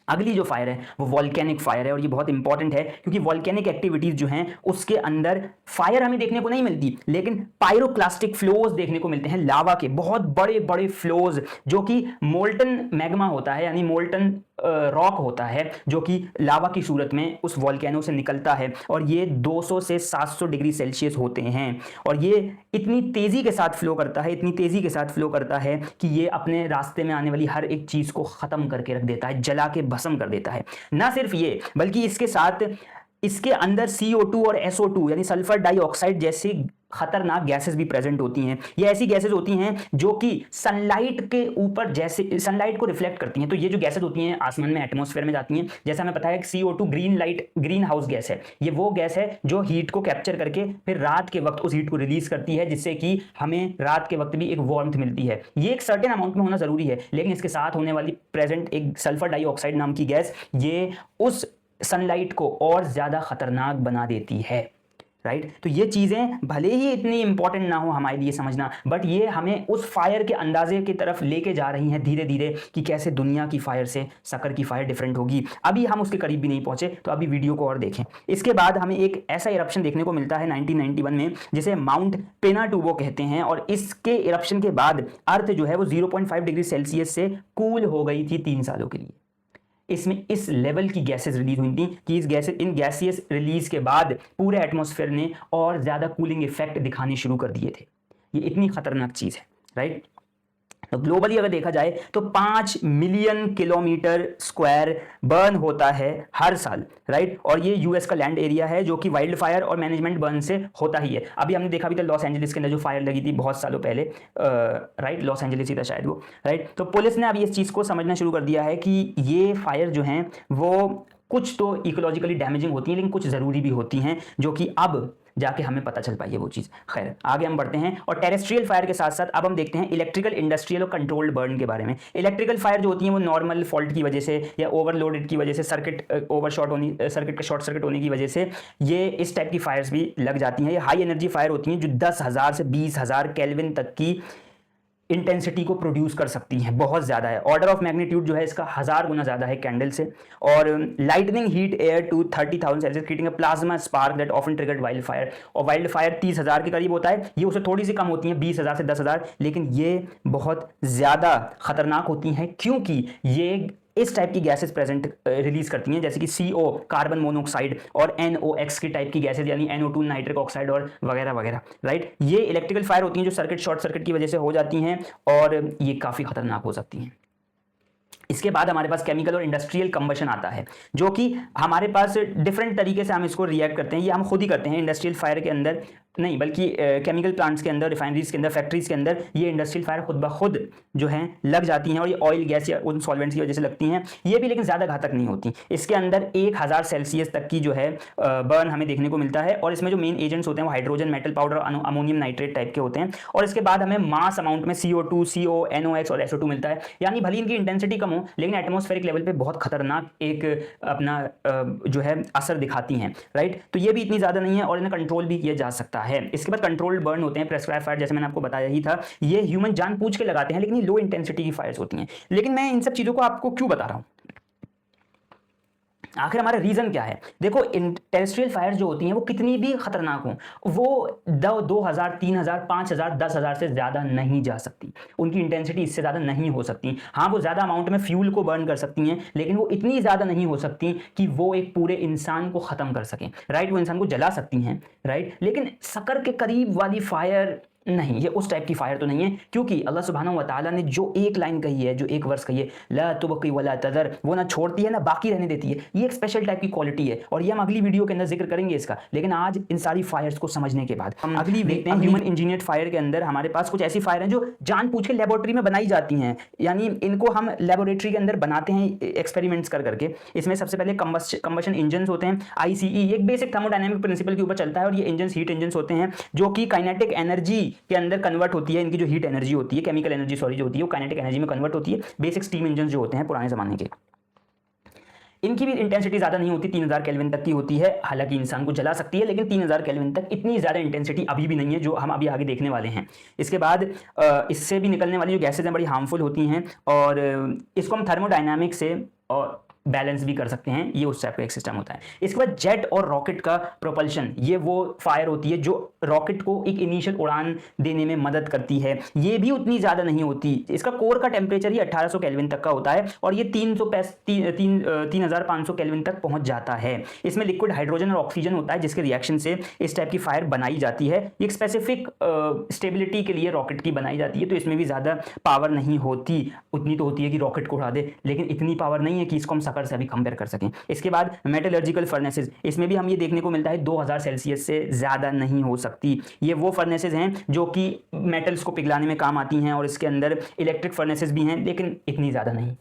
अगली जो फायर है वो वॉल्केनिक फायर है, और ये बहुत इंपॉर्टेंट है क्योंकि वॉल्केनिक एक्टिविटीज जो हैं उसके अंदर फायर हमें देखने को नहीं मिलती, लेकिन पायरोक्लास्टिक फ्लोज देखने को मिलते हैं, लावा के बहुत बड़े बड़े फ्लोज, जो कि मोल्टन मैग्मा होता है, यानी मोल्टन रॉक होता है जो कि लावा की सूरत में उस वॉल्केनो से निकलता है, और ये 200 से 700 डिग्री सेल्सियस होते हैं, और ये इतनी तेजी के साथ फ्लो करता है, इतनी तेजी के साथ फ्लो करता है कि ये अपने रास्ते में आने वाली हर एक चीज को खत्म करके रख देता है, जला के भस्म कर देता है। ना सिर्फ ये, बल्कि इसके साथ इसके अंदर CO2 और SO2 यानी सल्फर डाइऑक्साइड जैसी खतरनाक गैसेस भी प्रेजेंट होती हैं। ये ऐसी गैसेस होती हैं जो कि सनलाइट के ऊपर जैसे सनलाइट को रिफ्लेक्ट करती हैं। तो ये जो गैसेस होती हैं आसमान में एटमॉस्फेयर में जाती हैं, जैसा हमें पता है कि CO2 ग्रीन हाउस गैस है, ये वो गैस है जो हीट को कैप्चर करके फिर रात के वक्त उस हीट को रिलीज करती है, जिससे कि हमें रात के वक्त भी एक वार्मथ मिलती है। ये एक सर्टेन अमाउंट में होना जरूरी है, लेकिन इसके साथ होने वाली प्रेजेंट एक सल्फर डाइऑक्साइड नाम की गैस, ये उस सनलाइट को और ज्यादा खतरनाक बना देती है, राइट। तो ये चीजें भले ही इतनी इंपॉर्टेंट ना हो हमारे लिए समझना, बट ये हमें उस फायर के अंदाजे की तरफ लेके जा रही हैं धीरे धीरे कि कैसे दुनिया की फायर से सकर की फायर डिफरेंट होगी। अभी हम उसके करीब भी नहीं पहुंचे, तो अभी वीडियो को और देखें। इसके बाद हमें एक ऐसा इरप्शन देखने को मिलता है 1991 में, जिसे माउंट पेनाटुबो कहते हैं, और इसके इरप्शन के बाद अर्थ जो है वो 0.5 डिग्री सेल्सियस से कूल हो गई थी 3 सालों के लिए। इसमें इस लेवल की गैसेस रिलीज हुई थी कि इन गैसियस रिलीज के बाद पूरे एटमॉस्फेयर ने और ज्यादा कूलिंग इफेक्ट दिखाने शुरू कर दिए थे। ये इतनी खतरनाक चीज है, राइट। तो ग्लोबली अगर देखा जाए तो 5 मिलियन किलोमीटर स्क्वायर बर्न होता है हर साल, राइट। और ये यूएस का लैंड एरिया है जो कि वाइल्ड फायर और मैनेजमेंट बर्न से होता ही है। अभी हमने देखा भी था लॉस एंजलिस के अंदर जो फायर लगी थी बहुत सालों पहले, राइट, लॉस एंजलिस ही था शायद वो, राइट। तो पुलिस ने अभी इस चीज को समझना शुरू कर दिया है कि ये फायर जो हैं वो कुछ तो इकोलॉजिकली डैमेजिंग होती हैं, लेकिन कुछ जरूरी भी होती हैं, जो कि अब जाके हमें पता चल पाई है वो चीज। खैर आगे हम बढ़ते हैं, और टेरेस्ट्रियल फायर के साथ साथ अब हम देखते हैं इलेक्ट्रिकल, इंडस्ट्रियल और कंट्रोल्ड बर्न के बारे में। इलेक्ट्रिकल फायर जो होती है वो नॉर्मल फॉल्ट की वजह से या ओवरलोडेड की वजह से, सर्किट ओवरशॉट होने, सर्किट का शॉर्ट सर्किट होने की वजह से ये इस टाइप की फायर्स भी लग जाती हैं। ये हाई एनर्जी फायर होती हैं जो 10,000 से 20,000 केल्विन तक की इंटेंसिटी को प्रोड्यूस कर सकती हैं, बहुत ज़्यादा है। ऑर्डर ऑफ मैग्नीट्यूड जो है इसका 1000 गुना ज़्यादा है कैंडल से। और lightning heat air to 30,000 celsius creating a plasma spark that often triggered wild fire. और वाइल्ड फायर 30,000 के करीब होता है, ये उससे थोड़ी सी कम होती है, 20,000 से 10,000, लेकिन ये बहुत ज़्यादा खतरनाक होती हैं क्योंकि ये इस टाइप की गैसेस प्रेजेंट रिलीज करती हैं, जैसे कि CO कार्बन मोनोऑक्साइड और NOx की टाइप की गैसेस, यानी NO2 नाइट्रिक ऑक्साइड और वगैरह वगैरह, राइट। ये इलेक्ट्रिकल फायर होती हैं जो सर्किट शॉर्ट सर्किट की वजह से हो जाती हैं और ये काफ़ी खतरनाक हो सकती हैं। इसके बाद हमारे पास केमिकल और इंडस्ट्रियल कंबशन आता है, जो कि हमारे पास डिफरेंट तरीके से हम इसको रिएक्ट करते हैं, ये हम खुद ही करते हैं इंडस्ट्रियल फायर के अंदर नहीं, बल्कि केमिकल प्लांट्स के अंदर, रिफाइनरीज के अंदर, फैक्ट्रीज के अंदर ये इंडस्ट्रियल फायर खुद ब खुद जो है लग जाती हैं और ये ऑयल गैस या उन सॉल्वेंट्स की वजह से लगती हैं। ये भी लेकिन ज़्यादा घातक नहीं होती। इसके अंदर 1000 सेल्सियस तक की जो है बर्न हमें देखने को मिलता है और इसमें जो मेन एजेंट्स होते हैं वो हाइड्रोजन, मेटल पाउडर और अमोनियम नाइट्रेट टाइप के होते हैं। और इसके बाद हमें मास अमाउंट में CO2, CO, NOx और SO2 मिलता है, यानी भले इनकी इंटेंसिटी कम हो लेकिन एटमॉस्फेरिक लेवल पे बहुत खतरनाक एक अपना जो है असर दिखाती हैं, राइट। तो ये भी इतनी ज़्यादा नहीं है और इन्हें कंट्रोल भी किया जा सकता है। इसके बाद कंट्रोल्ड बर्न होते हैं, प्रेस्क्राइब फायर, जैसे मैंने आपको बताया ही था, ये ह्यूमन जानबूझ के लगाते हैं लेकिन ये लो इंटेंसिटी की फायर्स होती हैं। लेकिन मैं इन सब चीज़ों को आपको क्यों बता रहा हूँ, आखिर हमारा रीजन क्या है। देखो, टेरेस्ट्रियल फायर जो होती हैं वो कितनी भी खतरनाक हों, वो 2000, 3000, 5000, 10,000 से ज़्यादा नहीं जा सकती, उनकी इंटेंसिटी इससे ज़्यादा नहीं हो सकती। हाँ, वो ज़्यादा अमाउंट में फ्यूल को बर्न कर सकती हैं लेकिन वो इतनी ज़्यादा नहीं हो सकती कि वो एक पूरे इंसान को ख़त्म कर सकें, राइट। वो इंसान को जला सकती हैं, राइट, लेकिन शक्कर के करीब वाली फायर नहीं, ये उस टाइप की फायर तो नहीं है, क्योंकि अल्लाह सुब्हानहू व तआला ने जो एक लाइन कही है, जो एक वर्स कही है, ला तुबकी वला तदर, वो ना छोड़ती है ना बाकी रहने देती है, ये एक स्पेशल टाइप की क्वालिटी है और ये हम अगली वीडियो के अंदर जिक्र करेंगे इसका। लेकिन आज इन सारी फायर्स को समझने के बाद हम अगली देखते हैं ह्यूमन इंजीनियर्ड फायर के अंदर हमारे पास कुछ ऐसी फायर हैं जो जानबूझ के लेबोरेटरी में बनाई जाती हैं, यानी इनको हम लेबोरेटरी के अंदर बनाते हैं एक्सपेरिमेंट्स कर करके। इसमें सबसे पहले कंबशन इंजन होते हैं, ICE, एक बेसिक थर्मोडायनेमिक प्रिंसिपल के ऊपर चलता है और ये इंजन हीट इंजन होते हैं जो कि काइनेटिक एनर्जी के अंदर कन्वर्ट होती है। इनकी जो हीट एनर्जी होती है, केमिकल एनर्जी सॉरी जो होती है, वो काइनेटिक एनर्जी में कन्वर्ट होती है। बेसिक स्टीम इंजन जो होते हैं पुराने जमाने के, इनकी भी इंटेंसिटी ज़्यादा नहीं होती, 3000 केल्विन तक की होती है। हालांकि इंसान को जला सकती है लेकिन 3000 केल्विन तक इतनी ज़्यादा इंटेंसिटी अभी भी नहीं है, जो हम अभी आगे देखने वाले हैं। इसके बाद इससे भी निकलने वाली जो गैसेज हैं बड़ी हार्मफुल होती हैं और इसको हम थर्मोडायनामिक से और बैलेंस भी कर सकते हैं, ये उस टाइप का एक सिस्टम होता है। इसके बाद जेट और रॉकेट का प्रोपल्शन, ये वो फायर होती है जो रॉकेट को एक इनिशियल उड़ान देने में मदद करती है, ये भी उतनी ज़्यादा नहीं होती। इसका कोर का टेम्परेचर ही 1800 केल्विन तक का होता है और ये 3500 केल्विन तक पहुंच जाता है। इसमें लिक्विड हाइड्रोजन और ऑक्सीजन होता है जिसके रिएक्शन से इस टाइप की फायर बनाई जाती है। एक स्पेसिफिक स्टेबिलिटी के लिए रॉकेट की बनाई जाती है, तो इसमें भी ज़्यादा पावर नहीं होती, उतनी तो होती है कि रॉकेट को उड़ा दे, लेकिन इतनी पावर नहीं है कि इसको हम शक्कर से अभी कंपेयर कर सकें। इसके बाद मेटलर्जिकल फर्नेसेस, इसमें भी हम ये देखने को मिलता है 2000 सेल्सियस से ज़्यादा नहीं हो सकती। ये वो फर्नेसेस हैं जो कि मेटल्स को पिघलाने में काम आती हैं और इसके अंदर इलेक्ट्रिक फर्नेसेस भी हैं लेकिन इतनी ज़्यादा नहीं।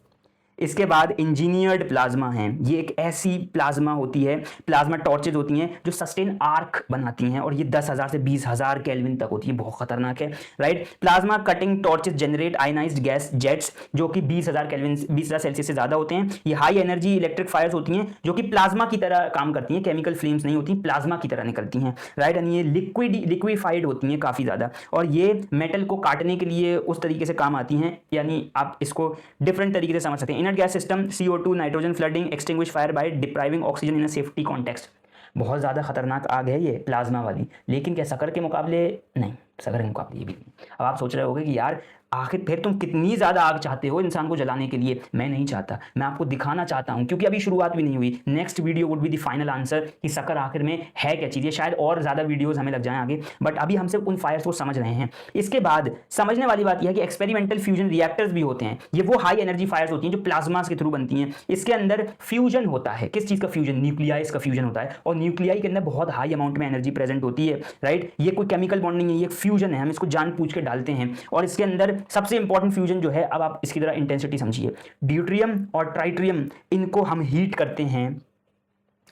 इसके बाद इंजीनियर्ड प्लाज्मा है, ये एक ऐसी प्लाज्मा होती है, प्लाज्मा टॉर्चेज होती हैं जो सस्टेन आर्क बनाती हैं और ये 10,000 से 20,000 केल्विन तक होती है, बहुत खतरनाक है, right. Plasma cutting torches generate ionised gas jets जो कि 20,000 केल्विन 20,000 सेल्सियस से ज़्यादा होते हैं। ये हाई एनर्जी इलेक्ट्रिक फायर्स होती हैं जो कि प्लाज्मा की तरह काम करती हैं, केमिकल फ्लेम्स नहीं होती, प्लाज्मा की तरह निकलती हैं, राइट। एंड ये लिक्विफाइड होती हैं काफ़ी ज़्यादा और ये मेटल को काटने के लिए उस तरीके से काम आती हैं, यानी आप इसको डिफरेंट तरीके से समझ सकते हैं। Gas system, CO2, nitrogen flooding, extinguish fire bye depriving oxygen in a safety context. बहुत ज़्यादा खतरनाक आग है ये प्लाज्मा वाली, लेकिन क्या शक्कर के मुकाबले नहीं, शक्कर के मुकाबले ये भी नहीं। अब आप सोच रहे होंगे कि यार आखिर फिर तुम कितनी ज़्यादा आग चाहते हो इंसान को जलाने के लिए। मैं नहीं चाहता, मैं आपको दिखाना चाहता हूँ क्योंकि अभी शुरुआत भी नहीं हुई। Next video would be the final answer कि शक्कर आखिर में है क्या चीज़। शायद और ज़्यादा वीडियोज़ हमें लग जाएं आगे, बट अभी हम सिर्फ उन फायर्स को समझ रहे हैं। इसके बाद समझने वाली बात यह है कि एक्सपेरिमेंटल फ्यूजन रिएक्टर्स भी होते हैं। ये वो हाई एनर्जी फायर्स होती हैं जो प्लाज्मास के थ्रू बनती हैं। इसके अंदर फ्यूजन होता है, किस चीज़ का फ्यूजन? न्यूक्लियाइज का फ्यूजन होता है और न्यूक्लियाई के अंदर बहुत हाई अमाउंट में एनर्जी प्रेजेंट होती है, राइट। ये कोई केमिकल बॉन्डिंग नहीं है, ये फ्यूजन है, हम इसको जानबूझ के डालते हैं। और इसके अंदर सबसे इंपॉर्टेंट फ्यूजन जो है, अब आप इसकी तरह इंटेंसिटी समझिए, ड्यूट्रियम और ट्राइट्रियम, इनको हम हीट करते हैं।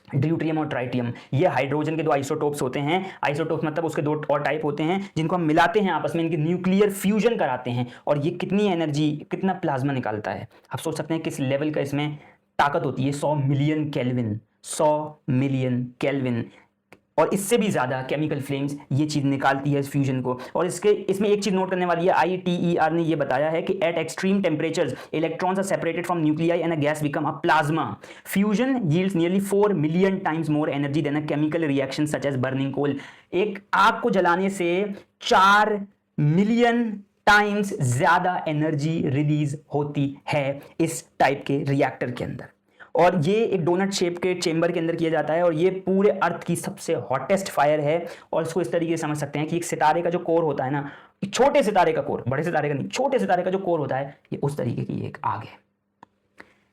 ड्यूट्रियम और ट्राइटियम ये हाइड्रोजन के दो आइसोटोप्स होते हैं। आइसोटोप्स मतलब उसके दो और टाइप होते हैं जिनको हम मिलाते हैं आपस में, इनके न्यूक्लियर फ्यूजन कराते हैं और ये कितनी एनर्जी, कितना प्लाज्मा निकालता है। आप सोच सकते हैं किस लेवल का इसमें ताकत होती है। 100 मिलियन केल्विन, 100 मिलियन केल्विन। और इससे भी ज्यादा केमिकल फ्लेम्स ये चीज निकालती है इस फ्यूजन को। और इसमें एक चीज नोट करने वाली है, ITER ने ये बताया है कि at extreme temperatures electrons are separated from nuclei and a gas become a plasma. Fusion yields nearly 4 million times more energy than a chemical reaction such as burning coal. एक आग को जलाने से 4 मिलियन टाइम्स ज्यादा energy release होती है इस type के रिएक्टर के अंदर। और ये एक डोनट शेप के चेंबर के अंदर किया जाता है और ये पूरे अर्थ की सबसे हॉटेस्ट फायर है। और इसको इस तरीके से समझ सकते हैं कि एक सितारे का जो कोर होता है ना, छोटे सितारे का कोर, बड़े सितारे का नहीं, छोटे सितारे का जो कोर होता है, ये उस तरीके की एक आग है।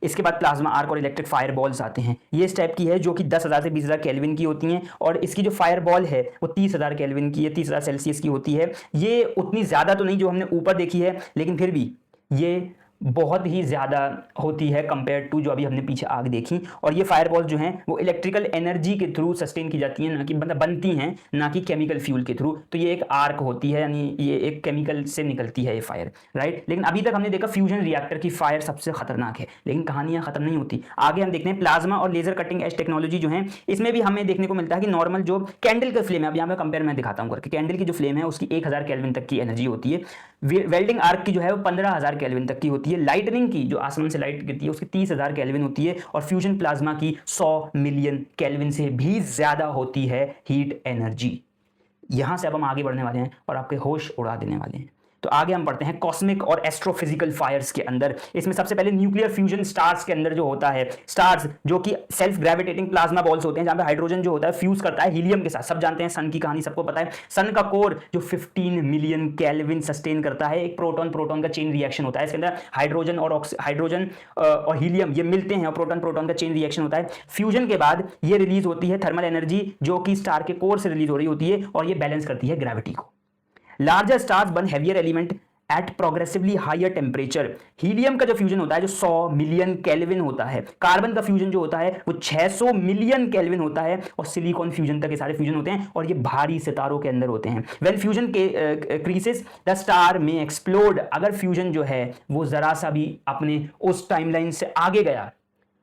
इसके बाद प्लाज्मा आर्क और इलेक्ट्रिक फायर बॉल्स आते हैं। ये इस टाइप की है जो कि 10,000 से 20,000 केल्विन की होती हैं और इसकी जो फायर बॉल है वो 30,000 केल्विन की है, 30,000 सेल्सियस की होती है। ये उतनी ज़्यादा तो नहीं जो हमने ऊपर देखी है, लेकिन फिर भी ये बहुत ही ज़्यादा होती है कंपेयर टू जो अभी हमने पीछे आग देखी। और ये फायर बॉल्स जो हैं वो इलेक्ट्रिकल एनर्जी के थ्रू सस्टेन की जाती हैं, ना कि मतलब बनती हैं, ना कि केमिकल फ्यूल के थ्रू। तो ये एक आर्क होती है, यानी ये एक केमिकल से निकलती है ये फायर, राइट। लेकिन अभी तक हमने देखा फ्यूजन रिएक्टर की फायर सबसे खतरनाक है, लेकिन कहानियां खत्म नहीं होती। आगे हम देखते हैं प्लाज्मा और लेजर कटिंग एज टेक्नोलॉजी जो है, इसमें भी हमें देखने को मिलता है कि नॉर्मल जो कैंडल का फ्लेम है, अब यहाँ पे कंपेयर मैं दिखाता हूँ करके, कैंडल की जो फ्लेम है उसकी 1000 केल्विन तक की एनर्जी होती है। वेल्डिंग आर्क की जो है वो 15,000 केल्विन तक की होती है। लाइटनिंग की जो आसमान से लाइट गिरती है उसकी 30,000 केल्विन होती है। और फ्यूजन प्लाज्मा की 100 मिलियन केल्विन से भी ज्यादा होती है हीट एनर्जी। यहां से अब हम आगे बढ़ने वाले हैं और आपके होश उड़ा देने वाले हैं। तो आगे हम पढ़ते हैं कॉस्मिक और एस्ट्रोफिजिकल फायर्स के अंदर। इसमें सबसे पहले न्यूक्लियर फ्यूजन स्टार्स के अंदर जो होता है, स्टार्स जो कि सेल्फ ग्रेविटेटिंग प्लाज्मा बॉल्स होते हैं, जहां पे हाइड्रोजन जो होता है फ्यूज करता है हीलियम के साथ। सब जानते हैं सन की कहानी, सबको पता है। सन का कोर जो 15 मिलियन केल्विन सस्टेन करता है, एक प्रोटॉन प्रोटॉन का चेन रिएक्शन होता है। इसके अंदर हाइड्रोजन और हीलियम ये मिलते हैं और प्रोटॉन प्रोटॉन का चेन रिएक्शन होता है। फ्यूजन के बाद ये रिलीज होती है थर्मल एनर्जी जो कि स्टार के कोर से रिलीज हो रही होती है और ये बैलेंस करती है ग्रेविटी को। Larger stars burn heavier element at progressively higher temperature. Helium का जो फ्यूजन होता है जो 100 मिलियन केल्विन होता है, कार्बन का फ्यूजन जो होता है वो 600 मिलियन केल्विन होता है, और सिलिकॉन फ्यूजन तक ये सारे फ्यूजन होते हैं और ये भारी सितारों के अंदर होते हैं। व्हेन फ्यूजन के क्रीसेस द स्टार में एक्सप्लोड। अगर फ्यूजन जो है वो जरा सा भी अपने उस टाइमलाइन से आगे गया,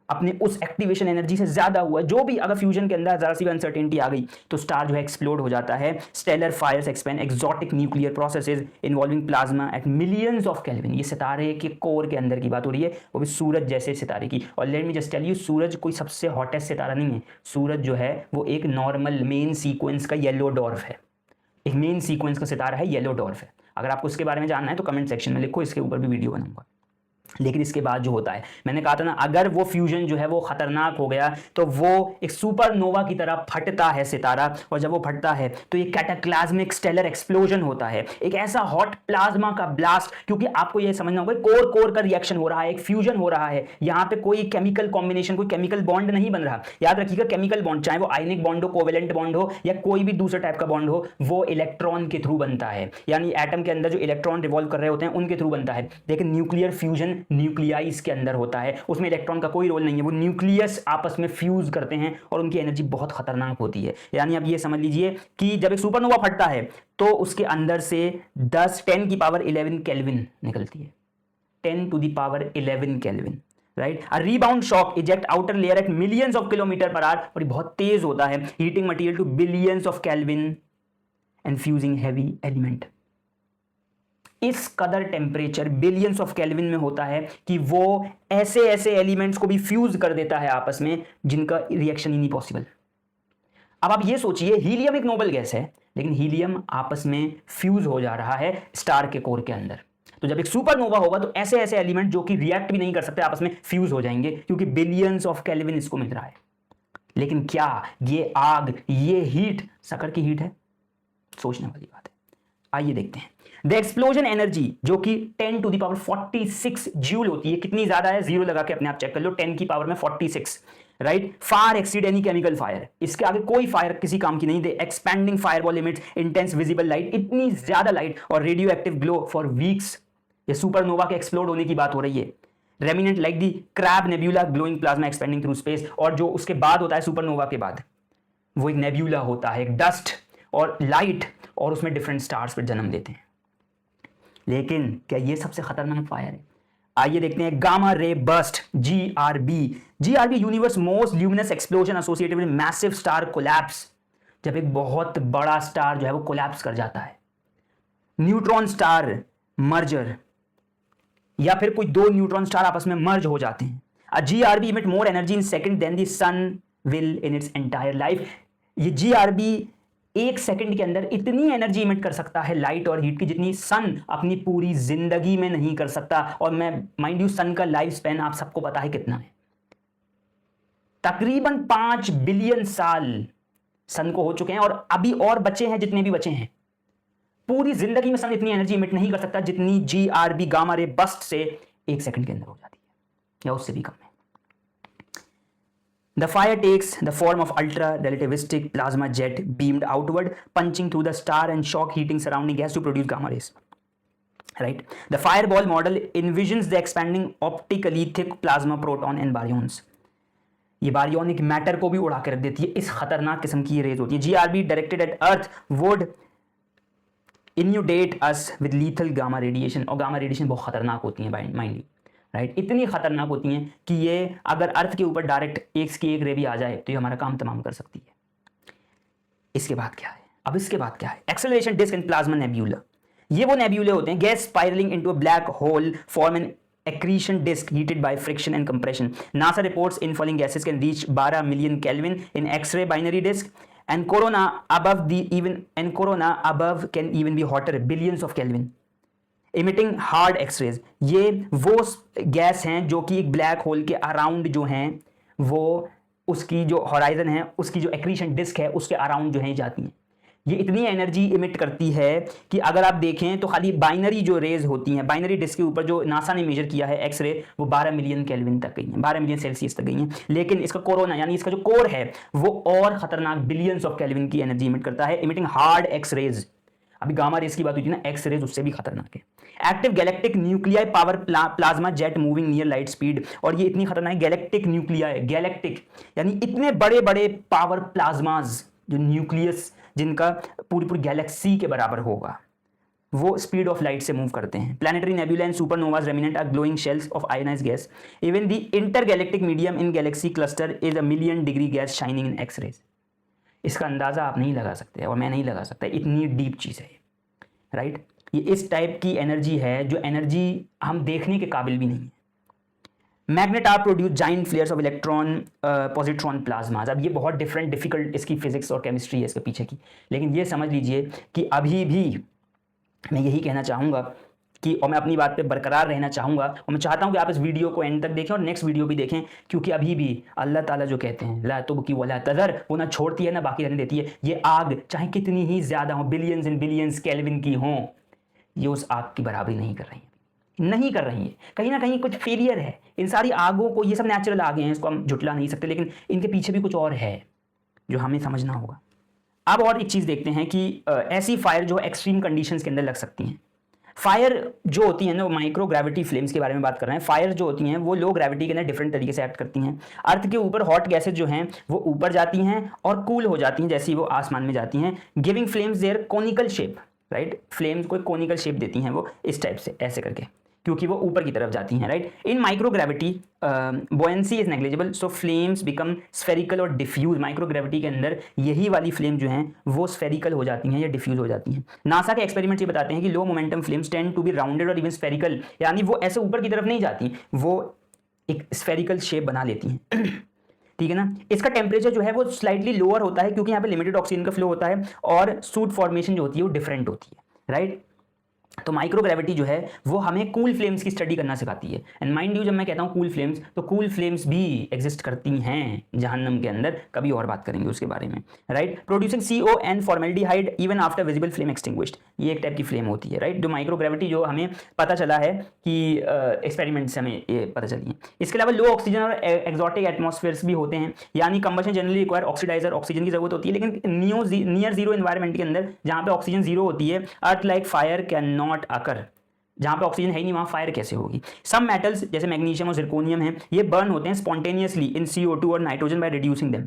अपने उस एक्टिवेशन एनर्जी से ज्यादा हुआ, जो भी अगर फ्यूजन के अंदर जरा सी अनसर्टेनिटी आ गई तो स्टार जो है एक्सप्लोड हो जाता है। Stellar fires expand exotic nuclear processes involving plasma at millions of kelvin. ये सितारे के कोर के अंदर की बात हो रही है, वो भी सूरज जैसे सितारे की। और let me just tell you, सूरज कोई सबसे हॉटेस्ट सितारा नहीं है। सूरज जो है वो एक नॉर्मल मेन सीक्वेंस का येलो डॉर्फ है, एक मेन सीक्वेंस का सितारा है, येलो डॉर्फ है। अगर आपको इसके बारे में जानना है तो कमेंट सेक्शन में लिखो, इसके ऊपर भी वीडियो बनाऊंगा। लेकिन इसके बाद जो होता है, मैंने कहा था ना, अगर वो फ्यूजन जो है वो खतरनाक हो गया तो वो एक सुपरनोवा की तरह फटता है सितारा। और जब वो फटता है तो ये कैटाक्लाज्मिक स्टेलर एक्सप्लोजन होता है, एक ऐसा हॉट प्लाज्मा का ब्लास्ट। क्योंकि आपको ये समझना होगा कोर कोर का रिएक्शन हो रहा है, एक फ्यूजन हो रहा है, यहां पे कोई केमिकल कॉम्बिनेशन, कोई केमिकल बॉन्ड नहीं बन रहा। याद रखिएगा, केमिकल बॉन्ड चाहे वो आयनिक बॉन्ड हो, कोवेलेंट बॉन्ड हो, या कोई भी दूसरे टाइप का बॉन्ड हो, वो इलेक्ट्रॉन के थ्रू बनता है, यानी एटम के अंदर जो इलेक्ट्रॉन रिवॉल्व कर रहे होते हैं उनके थ्रू बनता है। लेकिन न्यूक्लियर फ्यूजन न्यूक्लियाइज के अंदर होता है, उसमें इलेक्ट्रॉन का कोई रोल नहीं है, वो न्यूक्लियस आपस में फ्यूज करते हैं और उनकी एनर्जी बहुत खतरनाक होती है। यानी आप ये समझ लीजिए कि जब एक सुपरनोवा फटता है तो उसके अंदर से 10 की पावर 11 केल्विन निकलती है, 10 to the power 11 kelvin, right. A rebound shock eject outer layer at millions of kilometre per hour, और बहुत तेज होता है, heating material to billions of kelvin and fusing heavy element. इस कदर टेम्परेचर बिलियंस ऑफ केल्विन में होता है कि वो ऐसे ऐसे एलिमेंट्स को भी फ्यूज कर देता है आपस में जिनका रिएक्शन ही नहीं पॉसिबल। अब आप ये सोचिए, हीलियम एक नोबल गैस है, लेकिन हीलियम आपस में फ्यूज हो जा रहा है स्टार के कोर के अंदर। तो जब एक सुपरनोवा होगा तो ऐसे ऐसे एलिमेंट जो कि रिएक्ट भी नहीं कर सकते आपस में फ्यूज हो जाएंगे, क्योंकि बिलियंस ऑफ केल्विन इसको मिल रहा है। लेकिन क्या ये आग, ये हीट शक्कर की हीट है? सोचने वाली बात है। आइए देखते हैं। द एक्सप्लोजन एनर्जी जो कि 10 टू द पावर 46 जूल होती है, कितनी ज्यादा है, जीरो लगा के अपने आप चेक कर लो, 10 की पावर में 46, राइट। फार एक्सीड एनी केमिकल फायर, इसके आगे कोई फायर किसी काम की नहीं। The expanding fireball emits intense visible light, इतनी ज्यादा लाइट और radio active glow for weeks. ये सुपरनोवा के एक्सप्लोड होने की बात हो रही है। Remnant like the crab nebula glowing plasma expanding through space, और जो उसके बाद होता है सुपरनोवा के बाद, वो एक नेब्यूला होता है, एक डस्ट और लाइट, और उसमें डिफरेंट स्टार्स पर जन्म देते हैं। लेकिन क्या ये सबसे खतरनाक फायर है? आइए देखते हैं। Gamma ray burst, GRB universe most luminous explosion associated with massive star collapse. जब एक बहुत बड़ा स्टार जो है वो कोलैप्स कर जाता है, न्यूट्रॉन स्टार मर्जर, या फिर कोई दो न्यूट्रॉन स्टार आपस में मर्ज हो जाते हैं। अ GRB emit more energy in second than the sun will in its entire life। ये GRB एक सेकंड के अंदर इतनी एनर्जी इमिट कर सकता है लाइट और हीट की जितनी सन अपनी पूरी जिंदगी में नहीं कर सकता। और मैं माइंड यू, सन का लाइफ स्पैन आप सबको पता है कितना है, तकरीबन 5 बिलियन साल सन को हो चुके हैं, और अभी और बचे हैं जितने भी बचे हैं। पूरी जिंदगी में सन इतनी एनर्जी इमिट नहीं कर सकता जितनी GRB गामा रे बस्ट से एक सेकंड के अंदर हो जाती है, या उससे भी कम है। The fire takes the form of ultra-relativistic plasma jet beamed outward, punching through the star and shock heating surrounding gas to produce gamma rays. Right? The fireball model envisions the expanding optically thick plasma proton and baryons. ये बारियोनिक matter को भी उड़ा के रख देती है, इस खतरनाक किस्म की ये रेज होती है। GRB directed at Earth would inundate us with lethal gamma radiation। और गामा रेडिएशन बहुत खतरनाक होती है माइंड यू, राइट, इतनी खतरनाक होती हैं कि ये अगर अर्थ के ऊपर डायरेक्ट एक की एक रे भी आ जाए तो ये हमारा काम तमाम कर सकती है। इसके बाद क्या है? अब इसके बाद क्या है? Acceleration disk and plasma nebula. ये वो नेब्यूले होते हैं, gas spiralling into a black hole form an accretion disk heated by friction and compression. NASA reports infalling gases can reach 12 million Kelvin in X-ray binary disk, and corona above can even be hotter, billions of Kelvin. Emitting hard X-rays। ये वो gas हैं जो कि एक black hole के around जो हैं वो उसकी जो हॉराइजन है, उसकी जो एक्रीशन डिस्क है उसके अराउंड जो है जाती हैं। ये इतनी एनर्जी इमिट करती है कि अगर आप देखें तो खाली बाइनरी जो रेज होती हैं, बाइनरी डिस्क के ऊपर जो नासा ने मेजर किया है एक्सरे, वो 12 मिलियन केल्विन तक गई हैं, 12 मिलियन सेल्सियस तक गई हैं। लेकिन इसका कोरोना यानी इसका जो कोर है वो और खतरनाक बिलियंस ऑफ केल्विन की एनर्जी इमिट करता है, इमिटिंग हार्ड एक्स रेज। अभी गामा रेज की बात हुई थी ना, एक्स रेज उससे भी खतरनाक है। Active galactic nuclei power plasma jet moving near light speed. और ये इतनी खतरनाक गैलेक्टिक न्यूक्लियाई, गैलेक्टिक यानी इतने बड़े बड़े पावर प्लाज्माज, जो न्यूक्लियस जिनका पूरी पूरी गैलेक्सी के बराबर होगा, वो स्पीड ऑफ लाइट से मूव करते हैं। Planetary nebula and supernovas remnant are glowing shells of ionised gas. Even the intergalactic medium in galaxy cluster is a million degree gas shining in X rays. इसका अंदाजा आप नहीं लगा सकते और मैं नहीं लगा सकता, इतनी डीप चीज है, राइट। ये इस टाइप की एनर्जी है जो एनर्जी हम देखने के काबिल भी नहीं है। Magnet are produce giant flares of electron positron plasmas. अब ये बहुत डिफिकल्ट इसकी फिजिक्स और केमिस्ट्री है इसके पीछे की, लेकिन ये समझ लीजिए कि अभी भी मैं यही कहना चाहूँगा कि, और मैं अपनी बात पे बरकरार रहना चाहूँगा, और मैं चाहता हूँ कि आप इस वीडियो को एंड तक देखें और नेक्स्ट वीडियो भी देखें, क्योंकि अभी भी अल्लाह ताला जो कहते हैं ला तुबकी वला तज़र, वो ना छोड़ती है ना बाकी रहने देती है। ये आग चाहे कितनी ही ज़्यादा हो, बिलियंस एंड बिलियंस केल्विन की हों, ये उस आग की बराबरी नहीं कर रही है, नहीं कर रही है। कहीं ना कहीं कुछ फेलियर है इन सारी आगों को। ये सब नेचुरल आगे हैं, इसको हम झुटला नहीं सकते, लेकिन इनके पीछे भी कुछ और है जो हमें समझना होगा। अब और एक चीज़ देखते हैं कि ऐसी फायर जो एक्सट्रीम कंडीशंस के अंदर लग सकती हैं। फायर जो होती है ना, वो माइक्रो ग्रेविटी फ्लेम्स के बारे में बात कर रहे हैं। फायर जो होती हैं वो लो ग्रेविटी के अंदर डिफरेंट तरीके से एक्ट करती हैं। अर्थ के ऊपर हॉट गैसेज जो हैं वो ऊपर जाती हैं और कूल हो जाती हैं जैसे ही वो आसमान में जाती हैं, giving flames their conical shape, right. Flames को कोनिकल शेप देती हैं वो इस टाइप से, ऐसे करके, क्योंकि वो ऊपर की तरफ जाती हैं, right. In microgravity buoyancy is negligible, so flames become spherical और डिफ्यूज। माइक्रो ग्रेविटी के अंदर यही वाली फ्लेम जो हैं वो स्फेरिकल हो जाती हैं या डिफ्यूज हो जाती हैं। नासा के एक्सपेरिमेंट्स ये बताते हैं कि low momentum flames tend to be rounded और इवन स्फेरिकल, यानी वो ऐसे ऊपर की तरफ नहीं जाती, वो एक स्फेरिकल शेप बना लेती हैं। ठीक है ना। इसका टेम्परेचर जो है वो स्लाइटली लोअर होता है क्योंकि यहाँ पे लिमिटेड ऑक्सीजन का फ्लो होता है और सूट फॉर्मेशन जो होती है वो डिफरेंट होती है, राइट। तो माइक्रो ग्रेविटी जो है वो हमें कूल फ्लेम्स की स्टडी करना सिखाती है। एंड माइंड यू, जब मैं कहता हूँ कूल फ्लेम्स, तो कूल फ्लेम्स भी एग्जिस्ट करती हैं जहन्नम के अंदर, कभी और बात करेंगे उसके बारे में, right. Producing CO and formaldehyde even after visible flame extinguished, ये एक टाइप की फ्लेम होती है, राइट। जो माइक्रो ग्रेविटी जो हमें पता चला है कि एक्सपेरिमेंट से हमें ये पता चली है। इसके अलावा लो ऑक्सीजन और एक्सोटिक एटमॉस्फेयर्स भी होते हैं, यानी combustion generally require oxidiser, oxygen की जरूरत होती है, लेकिन नियर जीरो एनवायरमेंट के अंदर जहाँ पे ऑक्सीजन जीरो होती है, earth like fire can not occur. जहां पे ऑक्सीजन है ही नहीं वहां फायर कैसे होगी। सम मेटल्स जैसे मैग्नीशियम और जिरकोनियम है, ये बर्न होते हैं स्पॉन्टेनियसली इन CO2 और नाइट्रोजन बाय रिड्यूसिंग देम।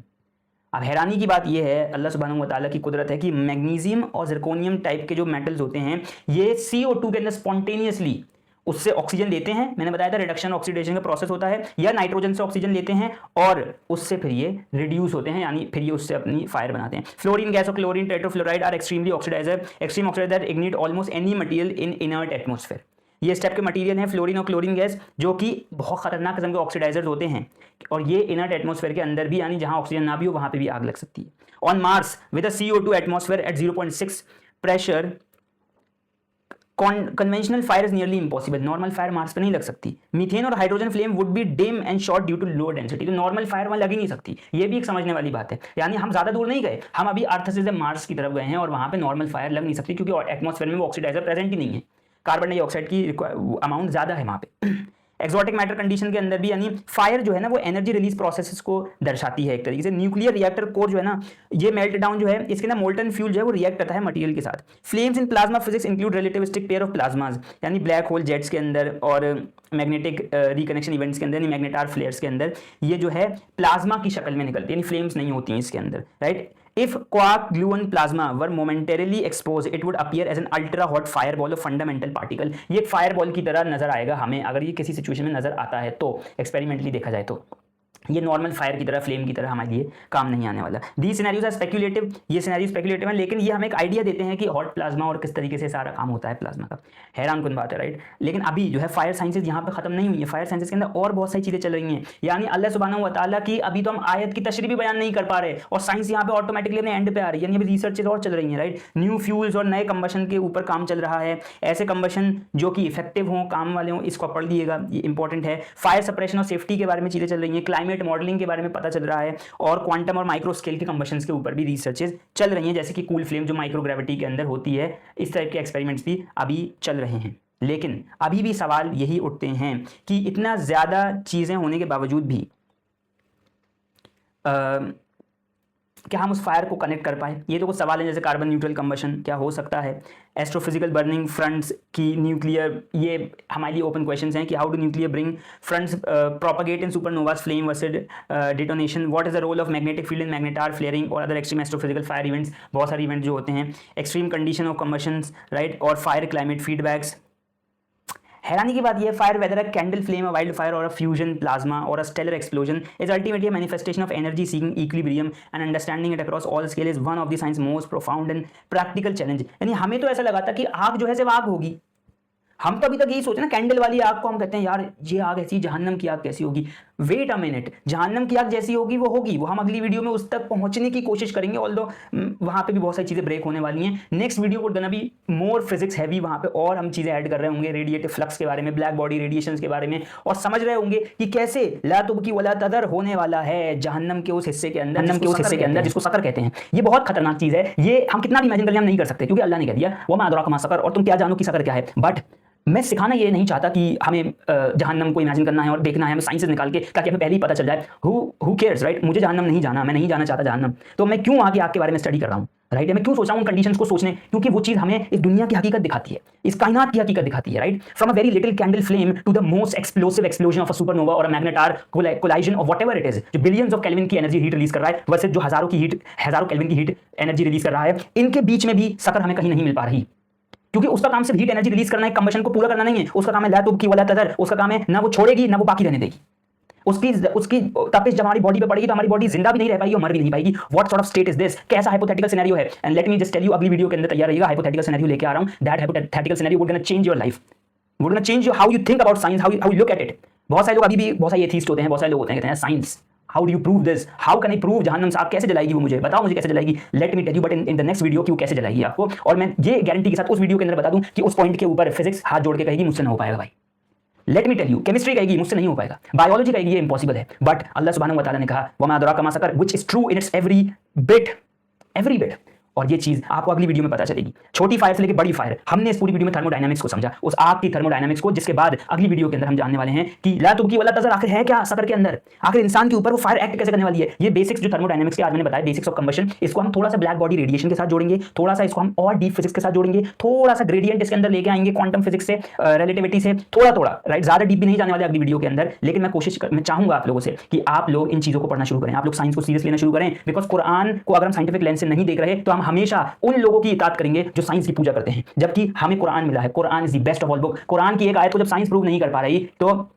अब हैरानी की बात यह है, अल्लाह सुब्हानहू व तआला की कुदरत है कि मैग्नीशियम और जिरकोनियम टाइप के जो मेटल्स होते हैं ये CO2 के अंदर स्पॉन्टेनियसली उससे ऑक्सीजन लेते हैं, मैंने बताया था रिडक्शन ऑक्सीडेशन का प्रोसेस होता है, या नाइट्रोजन से ऑक्सीजन लेते हैं और उससे फिर ये रिड्यूस होते हैं, यानी फिर ये उससे अपनी फायर बनाते हैं। फ्लोरीन गैस और chlorine tetrafluoride are extremely oxidizer, extreme oxidizer ignite almost any material in inert atmosphere. ये स्टेप के मटेरियल हैं फ्लोरीन और क्लोरीन गैस, जो कि बहुत खतरनाक किस्म के ऑक्सीडाइजर्स होते हैं, और ये इनर्ट एटमॉस्फेयर के अंदर भी, यानी जहां ऑक्सीजन ना भी हो वहां पे भी आग लग सकती है। On Mars with a CO2 atmosphere at 0.6 pressure conventional fire is nearly impossible. Normal fire Mars पे नहीं लग सकती। मीथेन और hydrogen flame would be dim and short due to low density, तो नॉर्मल फायर वहां लग ही नहीं सकती। ये भी एक समझने वाली बात है, यानी हम ज्यादा दूर नहीं गए, हम अभी अर्थ से मार्स की तरफ गए हैं और वहां पे नॉर्मल फायर लग नहीं सकती, क्योंकि एटमॉस्फेयर में वो ऑक्सीडाइजर प्रेजेंट ही नहीं है, कार्बन डाइऑक्साइड की अमाउंट ज्यादा है वहां पे। एक्सोटिक मैटर कंडीशन के अंदर भी, यानी फायर जो है ना वो एनर्जी रिलीज प्रोसेसेस को दर्शाती है एक तरीके से। न्यूक्लियर रिएक्टर कोर जो है ना, ये मेल्ट डाउन जो है, इसके ना मोल्टन फ्यूल जो है वो रिएक्ट करता है मटेरियल के साथ। Flames in plasma physics include relativistic pair of plasmas, यानी ब्लैक होल जेट्स के अंदर और मैग्नेटिक रिकनेक्शन इवेंट्स के अंदर, यानी मैग्नेटार फ्लेयर्स के अंदर ये जो है प्लाज्मा की शक्ल में निकलती है, यानी फ्लेम्स नहीं होती हैं इसके अंदर, right. If quark gluon plasma were momentarily exposed, it would appear as an ultra hot fireball of fundamental particle। ये एक फायरबॉल की तरह नजर आएगा हमें, अगर ये किसी सिचुएशन में नजर आता है तो, एक्सपेरिमेंटली देखा जाए तो। ये नॉर्मल फायर की तरह, फ्लेम की तरह हमारे लिए काम नहीं आने वाला। दीज सिनेरियोज आर स्पेक्युलेटिव, ये सिनेरियो स्पेक्युलेटिव है, लेकिन ये हमें एक आइडिया देते हैं कि हॉट प्लाज्मा और किस तरीके से सारा काम होता है प्लाज्मा का। हैरान कुन बात है, राइट। लेकिन अभी जो है फायर साइंसेज यहाँ पे खत्म नहीं हुई है, फायर साइंसेज के अंदर और बहुत सारी चीजें चल रही हैं, यानी अल्लाह सुब्हानहू व तआला की अभी तो हम आयत की तशरीह भी बयान नहीं कर पा रहे, और साइंस यहाँ पे ऑटोमेटिकली अपने एंड पे आ रही है, यानी अभी रिसर्चेज और चल रही हैं, राइट। न्यू फ्यूल्स और नए कंबशन के ऊपर काम चल रहा है, ऐसे कंबशन जो कि इफेक्टिव हों, काम वाले हों, इसको पढ़ लीजिएगा, ये इंपॉर्टेंट है। फायर सप्रेशन और सेफ्टी के बारे में चीजें चल रही हैं, क्लाइमेट मॉडलिंग के बारे में पता चल रहा है, और क्वांटम और माइक्रो स्केल के कंबशंस के ऊपर भी रिसर्चेज चल रही हैं, जैसे कि कूल फ्लेम जो माइक्रोग्रेविटी के अंदर होती है, इस टाइप के एक्सपेरिमेंट्स भी अभी चल रहे हैं। लेकिन अभी भी सवाल यही उठते हैं कि इतना ज्यादा चीजें होने के बावजूद भी क्या हम उस फायर को कनेक्ट कर पाए, ये तो कुछ सवाल है। जैसे कार्बन न्यूट्रल कंबशन क्या हो सकता है, एस्ट्रोफिजिकल बर्निंग फ्रंट्स की न्यूक्लियर, ये हमारे लिए ओपन क्वेश्चंस हैं कि how do nuclear bring fronts propagate in supernovas flame versus detonation, what is the role of magnetic field in magnetar flaring और other extreme astrophysical fire events, बहुत सारे event जो होते हैं, extreme condition of combustions, right, और fire climate feedbacks. हैरानी की बात यह, fire weather a candle flame, a wild fire और अ फ्यूजन प्लाज्मा और a stellar explosion is ultimately a manifestation of energy seeking equilibrium and understanding it across all scale is one of the science most profound and practical challenge. यानी हमें तो ऐसा लगा था कि आग जो है सिर्फ आग होगी, हम तो अभी तक यही सोचे ना, कैंडल वाली आग को हम कहते हैं यार ये आग ऐसी, जहन्नम की आग कैसी होगी। वेट अ मिनट, जहन्नम की आग जैसी होगी वो होगी, वो हम अगली वीडियो में उस तक पहुंचने की कोशिश करेंगे, ऑल्दो वहां पे भी बहुत सारी चीजें ब्रेक होने वाली हैं। नेक्स्ट वीडियो को गना भी मोर फिजिक्स हैवी, वहां पे और हम चीजें ऐड कर रहे होंगे, रेडिएटिव फ्लक्स के बारे में, ब्लैक बॉडी रेडिएशंस के बारे में, और समझ रहे होंगे कि कैसे ला तुबकी वला तदर होने वाला है जहन्नम के उस हिस्से के अंदर, जिसको सकर कहते हैं। ये बहुत खतरनाक चीज है, ये हम कितना भी इमेजिन कर ले हम नहीं कर सकते, क्योंकि अल्लाह ने कह दिया वो मैं अदराक मा सकर, और तुम क्या जानो कि सकर क्या है। बट मैं सिखाना ये नहीं चाहता कि हमें जहन्नम को इमेजिन करना है और देखना है, हमें साइंस से निकाल के, ताकि हमें पहले ही पता चल जाए। Who cares, right. मुझे जहन्नम नहीं जाना, मैं नहीं जाना चाहता जहन्नम, तो मैं क्यों आगे आपके बारे में स्टडी कर रहा हूँ, राइट। मैं क्यों सोच रहा हूँ उन कंडीशंस को सोचने, क्योंकि वो चीज हमें इस दुनिया की हकीकत दिखाती है, इस कायनात की हकीकत दिखाती है, right. From a very little candle flame to the most explosive explosion of a supernova और a magnetar collision of whatever it is, जो बिलियंस ऑफ केल्विन की एनर्जी हीट रिलीज कर रहा है वर्सेस जो हजारों केल्विन की हीट एनर्जी रिलीज कर रहा है, इनके बीच में भी सकर हमें कहीं नहीं मिल पा रही, क्योंकि उसका काम सिर्फ हीट एनर्जी रिलीज करना है, कंबशन को पूरा करना नहीं है। उसका काम है ला तुबकी वला तदर, उसका काम है ना वो छोड़ेगी ना वो बाकी रहने देगी। उसकी तपिश जब हमारी बॉडी पे पड़ेगी तो हमारी बॉडी जिंदा भी नहीं रह पाएगी और मर भी नहीं पाएगी। What sort of state is this, कैसा हाइपोथेटिकल सिनेरियो है। And let me just tell you, अगली वीडियो के अंदर तैयार रहिएगा, हाइपोथेटिकल सिनेरियो लेके आ रहा हूं। That hypothetical scenario would gonna change your life, would gonna change how you think about science, how you look at it. बहुत सारे लोग अभी भी, बहुत सारे एथीस्ट होते हैं, बहुत सारे लोग होते हैं कहते हैं science, how do you prove this, how can I prove जहन्नम साहब कैसे जलाएगी वो, मुझे बताओ मुझे कैसे जलाएगी। Let me tell you but in the next video कि वो कैसे जलाएगी आपको, और मैं ये गारंटी के साथ उस वीडियो के अंदर बता दूं कि उस पॉइंट के ऊपर फिजिक्स हाथ जोड़ के कहेगी मुझसे ना हो पाएगा भाई। Let me tell you, chemistry कहेगी मुझसे नहीं हो पाएगा, बायोलॉजी कहेगी ये इंपॉसिबल है, बट अल्लाह सुब्हानहू व तआला ने कहा वमा अदराका मा sucker, which is true in its every bit. और ये चीज आपको अगली वीडियो में पता चलेगी। छोटी फायर से लेकर बड़ी फायर, हमने इस पूरी वीडियो में थर्मोडायनामिक्स को समझा, उस आग की थर्मोडायनामिक्स को, जिसके बाद अगली वीडियो के अंदर हम जानने वाले हैं कि ला तुबकी वला तज़र आखिर है क्या सकर के अंदर, आखिर इंसान के ऊपर वो फायर एक्ट कैसे करने वाली है। ये बेसिक्स जो थर्मोडायनामिक्स के आज मैंने बताया, बेसिक्स ऑफ कंबशन, इसको हम थोड़ा सा ब्लैक बॉडी रेडिएशन के साथ जोड़ेंगे, थोड़ा सा इसको हम और डीप फिजिक्स के साथ जोड़ेंगे, थोड़ा सा ग्रेडियंट इसके अंदर लेके आएंगे, क्वांटम फिजिक्स से, रिलेटिविटी से, थोड़ा राइट, ज्यादा डीप भी नहीं जाने वाले अगली वीडियो के अंदर। लेकिन मैं चाहूंगा आप लोगों से कि आप लोग इन चीजों को पढ़ना शुरू करें, आप लोग साइंस को सीरियस लेना शुरू करें, बिकॉज कुरान को अगर हम साइंटिफिक लेंस से नहीं देख रहे तो हम हमेशा उन लोगों की इताअत करेंगे जो साइंस की पूजा करते हैं, जबकि हमें कुरान मिला है। Quran is the best of all book. Quran की एक आयत को जब साइंस प्रूव नहीं कर पा रही तो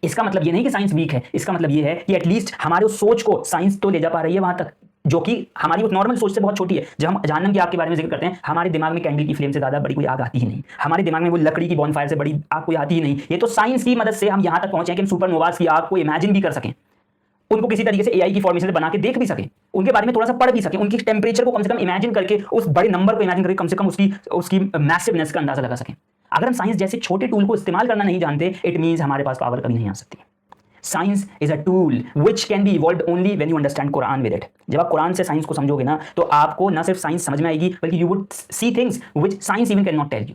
इसका मतलब ये नहीं कि साइंस वीक है, इसका मतलब ये है कि एटलीस्ट हमारे उस सोच को साइंस तो ले जा पा रही है वहां तक, जो कि हमारी उस नॉर्मल सोच से बहुत छोटी है। जब हम जहन्नम की आग के बारे में जिक्र करते हैं, हमारे दिमाग में कैंडल की फ्लेम से ज्यादा बड़ी कोई आग आती ही नहीं, हमारे दिमाग में वो लकड़ी की बॉनफायर से बड़ी आग कोई आती ही नहीं। ये तो साइंस की मदद से हम यहां तक पहुंचे हैं कि हम सुपरनोवाज की आग को इमेजिन भी कर सकें, उनको किसी तरीके से एआई की फॉर्मेशन से बना के देख भी सकें, उनके बारे में थोड़ा सा पढ़ भी सकें, उनकी टेम्परेचर को कम से कम इमेजिन करके उस बड़े नंबर को इमेजिन करके कम से कम उसकी मैसिवनेस का अंदाजा लगा सकें। अगर हम साइंस जैसे छोटे टूल को इस्तेमाल करना नहीं जानते, इट मींस हमारे पास पावर कभी नहीं आ सकती। Science is a tool which can be evolved only when you understand Quran with it. जब आप कुरान से साइंस को समझोगे ना, तो आपको ना सिर्फ साइंस समझ में आएगी, बल्कि you would see things which science even can not tell you.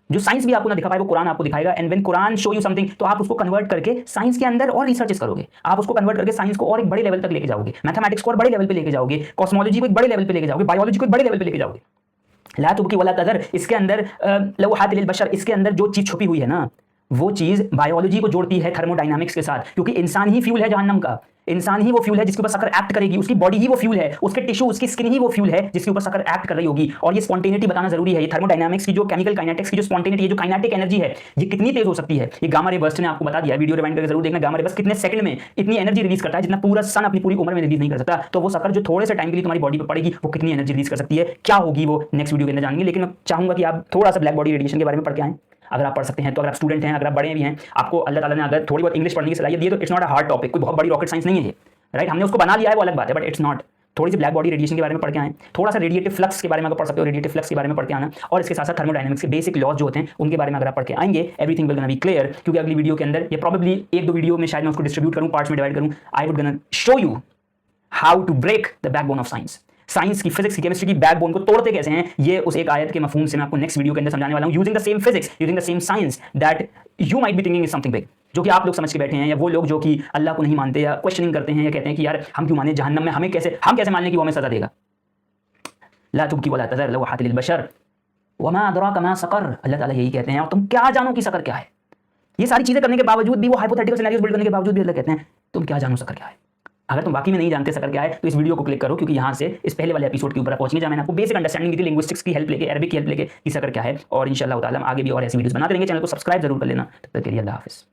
जो साइंस भी आपको ना दिखा पाए वो कुरान आपको दिखाएगा। And when Quran show you something, तो आप उसको कन्वर्ट करके साइंस के अंदर और रिसर्चेस करोगे, आप उसको कन्वर्ट करके साइंस को और एक बड़े लेवल तक लेके जाओगे, मैथमेटिक्स को और बड़े लेवल पे लेके जाओगे, कॉस्मोलॉजी को एक बड़े लेवल पे लेके जाओगे, बायोलॉजी को एक बड़े लेवल पे लेके जाओगे। ला तुबकी वला तज़र, इसके अंदर लौहात लिल बशर, इसके अंदर जो चीज छुपी हुई है ना, वो चीज बायोलॉजी को जोड़ती है थर्मोडायनामिक्स के साथ, क्योंकि इंसान ही फ्यूल है जहन्नम का। इंसान ही वो फ्यूल है जिसके ऊपर शक्कर एक्ट करेगी, उसकी बॉडी ही वो फ्यूल है, उसके टिश्यू, उसकी स्किन ही वो फ्यूल है जिसके ऊपर शक्कर एक्ट कर रही होगी। और ये स्पॉन्टेनिटी बताना जरूरी है। ये थर्मोडायनामिक्स की जो केमिकल काइनेटिक्स की जो स्पॉन्टेनिटी है, जो काइनेटिक एनर्जी है, ये कितनी तेज हो सकती है। ये गामा रे बर्स्ट ने आपको बता दिया, वीडियो रिवाइंड करके जरूर देखना। गामा रे बर्स्ट कितने सेकंड में इतनी एनर्जी रिलीज करता है जितना पूरा सन अपनी पूरी उम्र में रिलीज नहीं कर सकता। तो वो शक्कर जो थोड़े से टाइम के लिए तुम्हारी बॉडी पर पड़ेगी, वो कितनी एनर्जी रिलीज कर सकती है, क्या होगी वो नेक्स्ट वीडियो के अंदर जानेंगे। लेकिन मैं चाहूंगा कि आप थोड़ा सा ब्लैक बॉडी रेडिएशन के बारे में पढ़ के आएं, अगर आप पढ़ सकते हैं तो। अगर आप स्टूडेंट हैं, अगर आप बड़े भी हैं, आपको अल्लाह ताला ने अगर थोड़ी बहुत इंग्लिश पढ़ने की सलाहियत दी है, तो it's not a hard topic, कोई बहुत बड़ी रॉकेट साइंस नहीं है, राइट। हमने उसको बना लिया है, वो अलग बात है, बट इट्स नॉट। थोड़ी सी ब्लैक बॉडी रेडिएशन के बारे में पढ़ के आए, थोड़ा सा रेडिएटिव फ्लक्स के बारे में अगर पढ़ सकते हो, रेडिएटिव फ्लक्स के बारे में पढ़ के आना, और इसके साथ साथ थर्मोडायनामिक्स के बेसिक लॉज जो होते हैं उनके बारे में अगर आप पढ़ के आएंगे, everything will gonna be clear. क्योंकि अगली वीडियो के अंदर, ये प्रॉबेबली 1-2 वीडियो में शायद मैं उसको डिस्ट्रीब्यूट करूं, पार्ट्स में डिवाइड करूं। I would gonna show you how to break the backbone of science. Science की, फिजिक्स की, केमिस्ट्री की बैकबोन को तोड़ते कैसे हैं, ये उस एक आयत के मफहूम से मैं आपको नेक्स्ट वीडियो के अंदर समझाने वाला हूं, using the same physics, using the same science that you might be thinking is something big, जो कि आप लोग समझ के बैठे हैं, या वो लोग जो कि अल्लाह को नहीं मानते या क्वेश्चनिंग करते हैं, या कहते हैं कि यार हम क्यों माने जहन्नम में, हम कैसे मान लें कि वो हमें सजा देगा। ला तुबकी वला तज़र लौहात लिल बशर वमा अदराका मा सकर, अल्लाह ताला यही कहते हैं, और तुम क्या जानो कि सकर क्या है। ये सारी चीजें करने के बावजूद भी, वो हाइपोथेटिकल सिनेरियोस बिल्ड करने के बावजूद भी अल्लाह कहते हैं तुम क्या जानो सकर क्या है। अगर तुम वाकई में नहीं जानते सकर क्या है, तो इस वीडियो को क्लिक करो, क्योंकि यहाँ से इस पहले वाले एपिसोड के ऊपर पहुंचने जहाँ मैंने आपको बेसिक अंडरस्टैंडिंग दी थी, लिंग्विस्टिक्स की हेल्प लेके, अरबिक की हेल्प लेके कि सकर क्या है। और इंशाअल्लाह ताला हम आगे भी और ऐसी वीडियोस बनाते रहेंगे। चैनल को सब्सक्राइब जरूर कर लेना। तब तक के लिए अल्लाह हाफिज़।